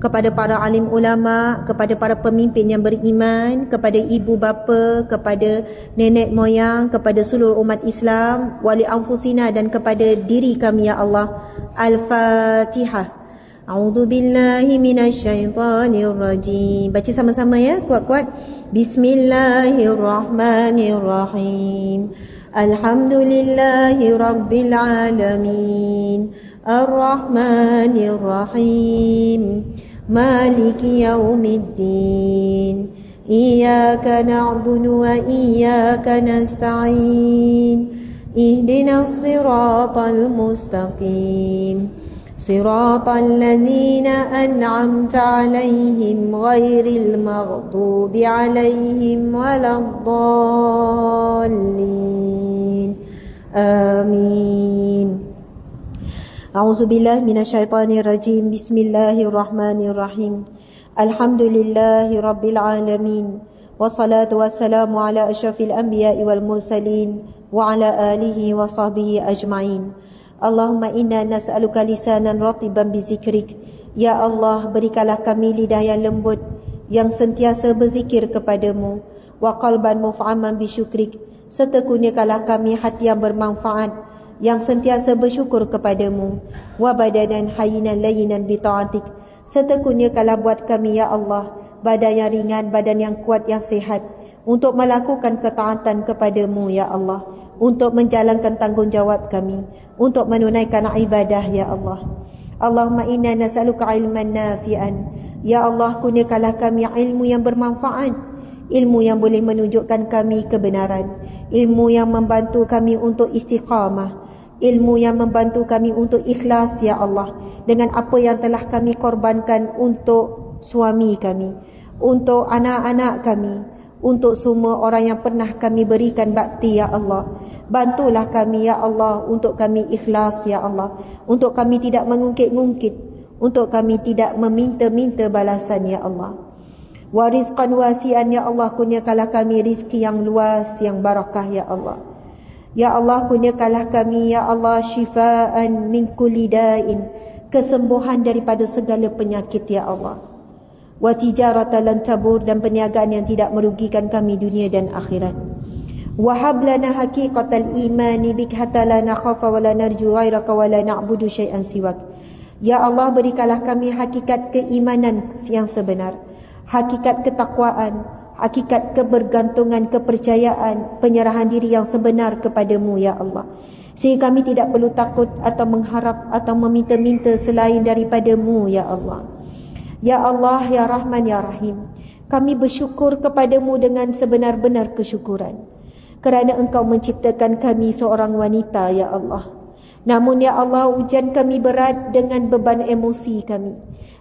kepada para alim ulama, kepada para pemimpin yang beriman, kepada ibu bapa, kepada nenek moyang, kepada seluruh umat Islam, wali anfusina, dan kepada diri kami ya Allah. Al-Fatihah. A'udzu billahi minasyaitonir rajim. Baca sama-sama ya, kuat-kuat. Bismillahirrahmanirrahim. Alhamdulillahi Rabbil Alamin, Ar-Rahmanir Rahim, Maliki Yawmiddin, Iyyaka na'budu wa iyyaka nasta'in, Ihdinas siratal mustaqim, Siratal ladzina an'amta 'alaihim ghairil maghdubi 'alaihim waladdallin. Amin. A'udzubillahi minasyaitonir rajim. Bismillahirrahmanirrahim. Alhamdulillahi rabbil alamin. Wassalatu wassalamu ala asyrafil anbiya'i wal mursalin wa ala alihi wa sahbihi ajma'in. Allahumma inna nas'aluka lisanan ratiban bizikrik. Ya Allah, berikanlah kami lidah yang lembut yang sentiasa berzikir kepadamu, wa qalban muf'aman bisyukrik, serta kurniakanlah kami hati yang bermanfaat yang sentiasa bersyukur kepadamu, wa badanan hayyinan layyinan bi ta'atik, serta kurniakanlah buat kami ya Allah badan yang ringan, badan yang kuat, yang sihat untuk melakukan ketaatan kepadamu ya Allah, untuk menjalankan tanggungjawab kami, untuk menunaikan ibadah ya Allah. Allahumma inna nas'aluka ilman nafi'an. Ya Allah, kurniakanlah kami ilmu yang bermanfaat, ilmu yang boleh menunjukkan kami kebenaran, ilmu yang membantu kami untuk istiqamah, ilmu yang membantu kami untuk ikhlas ya Allah, dengan apa yang telah kami korbankan untuk suami kami, untuk anak-anak kami, untuk semua orang yang pernah kami berikan bakti ya Allah. Bantulah kami ya Allah, untuk kami ikhlas ya Allah, untuk kami tidak mengungkit-ungkit, untuk kami tidak meminta-minta balasan ya Allah. Wa rizqan wasi'an ya Allah, kurniakanlah kami rizki yang luas, yang barakah ya Allah. Ya Allah, kurniakanlah kami ya Allah syifaan min kulli da'in, kesembuhan daripada segala penyakit ya Allah. Wa tijaratan lan tabur, dan perniagaan yang tidak merugikan kami dunia dan akhirat. Wa hab lana haqiqatal imani bik hatta la nakhafa wa la narju ghairaka wa la na'budu syai'an siwak. Ya Allah, berikanlah kami hakikat keimanan yang sebenar, hakikat ketakwaan, hakikat kebergantungan, kepercayaan, penyerahan diri yang sebenar kepadamu ya Allah, sehingga kami tidak perlu takut atau mengharap atau meminta-minta selain daripadamu ya Allah. Ya Allah, ya Rahman, ya Rahim, kami bersyukur kepadamu dengan sebenar-benar kesyukuran, kerana engkau menciptakan kami seorang wanita ya Allah. Namun ya Allah, ujian kami berat dengan beban emosi kami.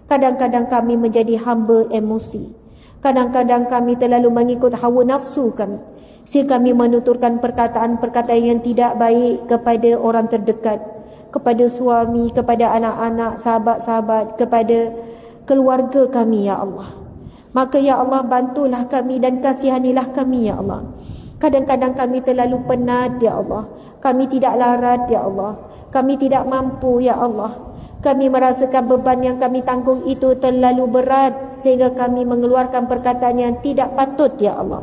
Kadang-kadang kami menjadi hamba emosi, kadang-kadang kami terlalu mengikut hawa nafsu kami, sehingga kami menuturkan perkataan-perkataan yang tidak baik kepada orang terdekat, kepada suami, kepada anak-anak, sahabat-sahabat, kepada keluarga kami ya Allah. Maka ya Allah, bantulah kami dan kasihanilah kami ya Allah. Kadang-kadang kami terlalu penat ya Allah, kami tidak larat ya Allah, kami tidak mampu ya Allah. Kami merasakan beban yang kami tanggung itu terlalu berat, sehingga kami mengeluarkan perkataan yang tidak patut ya Allah.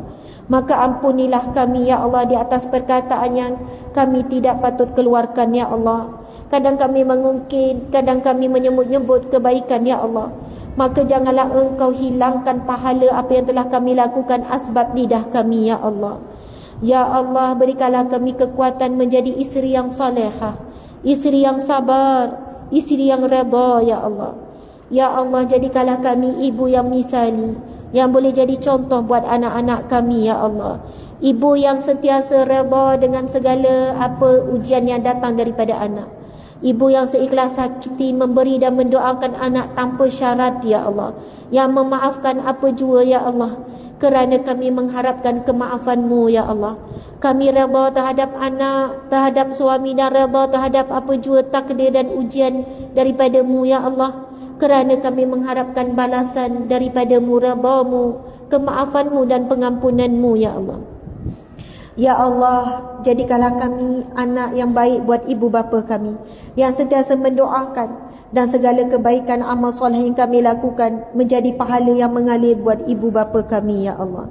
Maka ampunilah kami ya Allah di atas perkataan yang kami tidak patut keluarkan ya Allah. Kadang kami mengungkit, kadang kami menyebut-nyebut kebaikan ya Allah. Maka janganlah engkau hilangkan pahala apa yang telah kami lakukan asbab lidah kami ya Allah. Ya Allah, berikanlah kami kekuatan menjadi isteri yang salehah, isteri yang sabar, isteri yang redha ya Allah. Ya Allah, jadikanlah kami ibu yang misali, yang boleh jadi contoh buat anak-anak kami ya Allah. Ibu yang sentiasa redha dengan segala apa ujian yang datang daripada anak. Ibu yang seikhlas hati memberi dan mendoakan anak tanpa syarat ya Allah, yang memaafkan apa jua ya Allah, kerana kami mengharapkan kemaafan-Mu ya Allah. Kami redha terhadap anak, terhadap suami, dan redha terhadap apa jua takdir dan ujian daripada-Mu ya Allah, kerana kami mengharapkan balasan daripada-Mu, redha-Mu, kemaafan-Mu dan pengampunan-Mu ya Allah. Ya Allah, jadikanlah kami anak yang baik buat ibu bapa kami, yang sentiasa mendoakan, dan segala kebaikan amal soleh yang kami lakukan menjadi pahala yang mengalir buat ibu bapa kami ya Allah.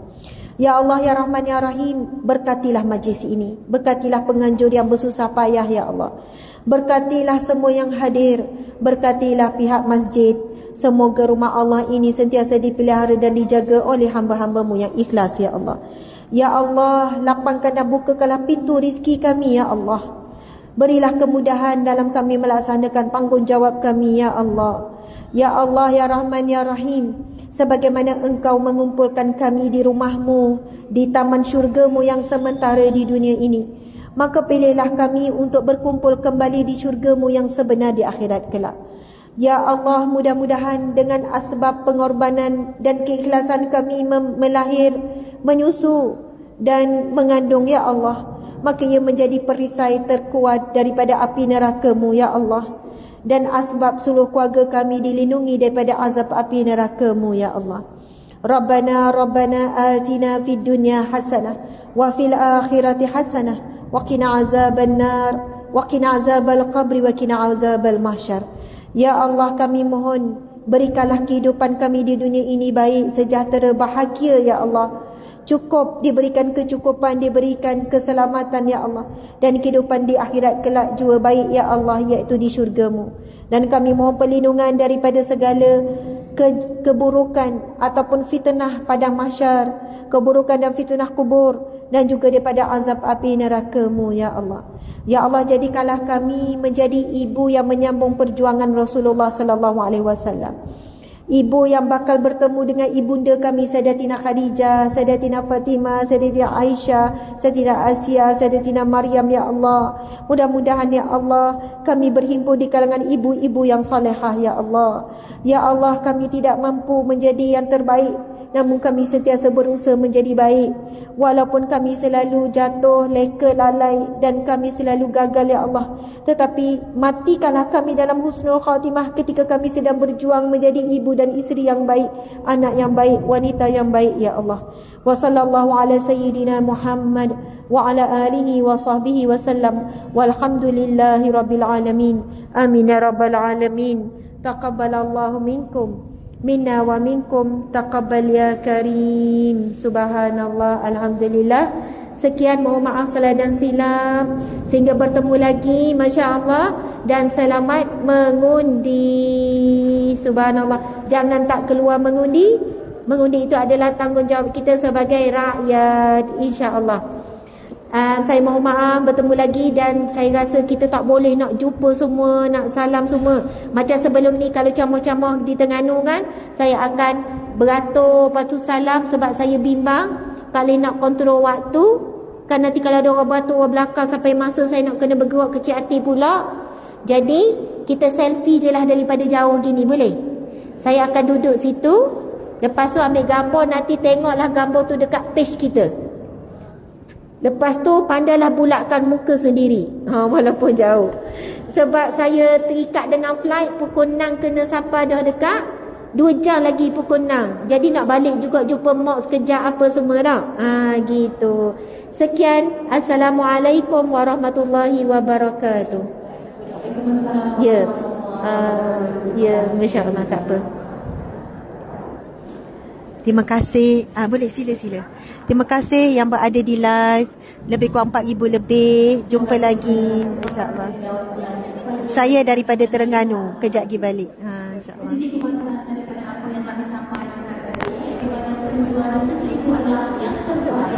Ya Allah, ya Rahman, ya Rahim, berkatilah majlis ini, berkatilah penganjur yang bersusah payah ya Allah, berkatilah semua yang hadir, berkatilah pihak masjid, Semoga rumah Allah ini sentiasa dipelihara dan dijaga oleh hamba-hamba-Mu yang ikhlas ya Allah. Ya Allah, lapangkan dan bukakanlah pintu rizki kami ya Allah. Berilah kemudahan dalam kami melaksanakan tanggungjawab kami ya Allah. Ya Allah, ya Rahman, ya Rahim, sebagaimana Engkau mengumpulkan kami di rumah-Mu, di taman syurga-Mu yang sementara di dunia ini, maka pilihlah kami untuk berkumpul kembali di syurga-Mu yang sebenar di akhirat kelak. Ya Allah, mudah-mudahan dengan asbab pengorbanan dan keikhlasan kami melahir, menyusu dan mengandung ya Allah, maka ia menjadi perisai terkuat daripada api neraka-Mu ya Allah. Dan asbab seluruh keluarga kami dilindungi daripada azab api neraka-Mu ya Allah. Rabbana atina fid dunya hasanah wa fil akhirati hasanah wa qina azaban nar wa qina azabal qabri wa qina azabal mahsyar. Ya Allah, kami mohon berikanlah kehidupan kami di dunia ini baik, sejahtera, bahagia ya Allah. Cukup, diberikan kecukupan, diberikan keselamatan ya Allah. Dan kehidupan di akhirat kelak juga baik ya Allah, iaitu di syurga-Mu. Dan kami mohon perlindungan daripada segala keburukan ataupun fitnah padang mahsyar, keburukan dan fitnah kubur, dan juga daripada azab api neraka-Mu ya Allah. Ya Allah, jadikanlah kami menjadi ibu yang menyambung perjuangan Rasulullah sallallahu alaihi wasallam. Ibu yang bakal bertemu dengan ibunda kami Sayyidatina Khadijah, Sayyidatina Fatimah, Sayyidatina Aisyah, Sayyidatina Asia, Sayyidatina Maryam ya Allah. Mudah-mudahan ya Allah kami berhimpun di kalangan ibu-ibu yang salehah ya Allah. Ya Allah, kami tidak mampu menjadi yang terbaik, namun kami sentiasa berusaha menjadi baik. Walaupun kami selalu jatuh, leka, lalai, dan kami selalu gagal ya Allah, tetapi matikanlah kami dalam husnul khatimah ketika kami sedang berjuang menjadi ibu dan isteri yang baik, anak yang baik, wanita yang baik ya Allah. Wa sallallahu ala sayyidina Muhammad wa ala alihi wa sahbihi wa sallam, walhamdulillahi rabbil alamin. Amin ya rabbal alamin. Taqabbalallahu minkum minna wa minkum, taqabbal ya karim. Subhanallah, alhamdulillah. Sekian, mohon maaf salah dan silap. Sehingga bertemu lagi, Masya Allah. Dan selamat mengundi. Subhanallah, jangan tak keluar mengundi. Mengundi itu adalah tanggungjawab kita sebagai rakyat, insya-Allah. Saya mohon maaf, bertemu lagi, dan saya rasa kita tak boleh nak jumpa semua, nak salam semua. Macam sebelum ni kalau ceramah-ceramah di Terengganu kan, saya akan beratur lepas tu salam sebab saya bimbang, tak boleh nak kontrol waktu. Kan nanti kalau ada orang beratur orang belakang sampai masa saya nak kena bergerak kecil hati pula. Jadi kita selfie je lah daripada jauh gini, boleh? Saya akan duduk situ, lepas tu ambil gambar, nanti tengoklah gambar tu dekat page kita. Lepas tu pandailah bulatkan muka sendiri, walaupun jauh. Sebab saya terikat dengan flight pukul 6 kena sampai dah dekat, 2 jam lagi pukul 6. Jadi nak balik juga jumpa mak sekejap apa semua dah. Gitu. Sekian, Assalamualaikum warahmatullahi wabarakatuh. Ya. Ya, masya-Allah, tak apa. Terima kasih. Boleh sila. Terima kasih yang berada di live. Lebih kurang 4,000 lebih. Jumpa lagi, insya-Allah. Saya daripada Terengganu, kejap lagi balik. Insya-Allah. Jadi daripada apa yang kami sampaikan tadi, di mana suara sesuatu adalah yang terbaik.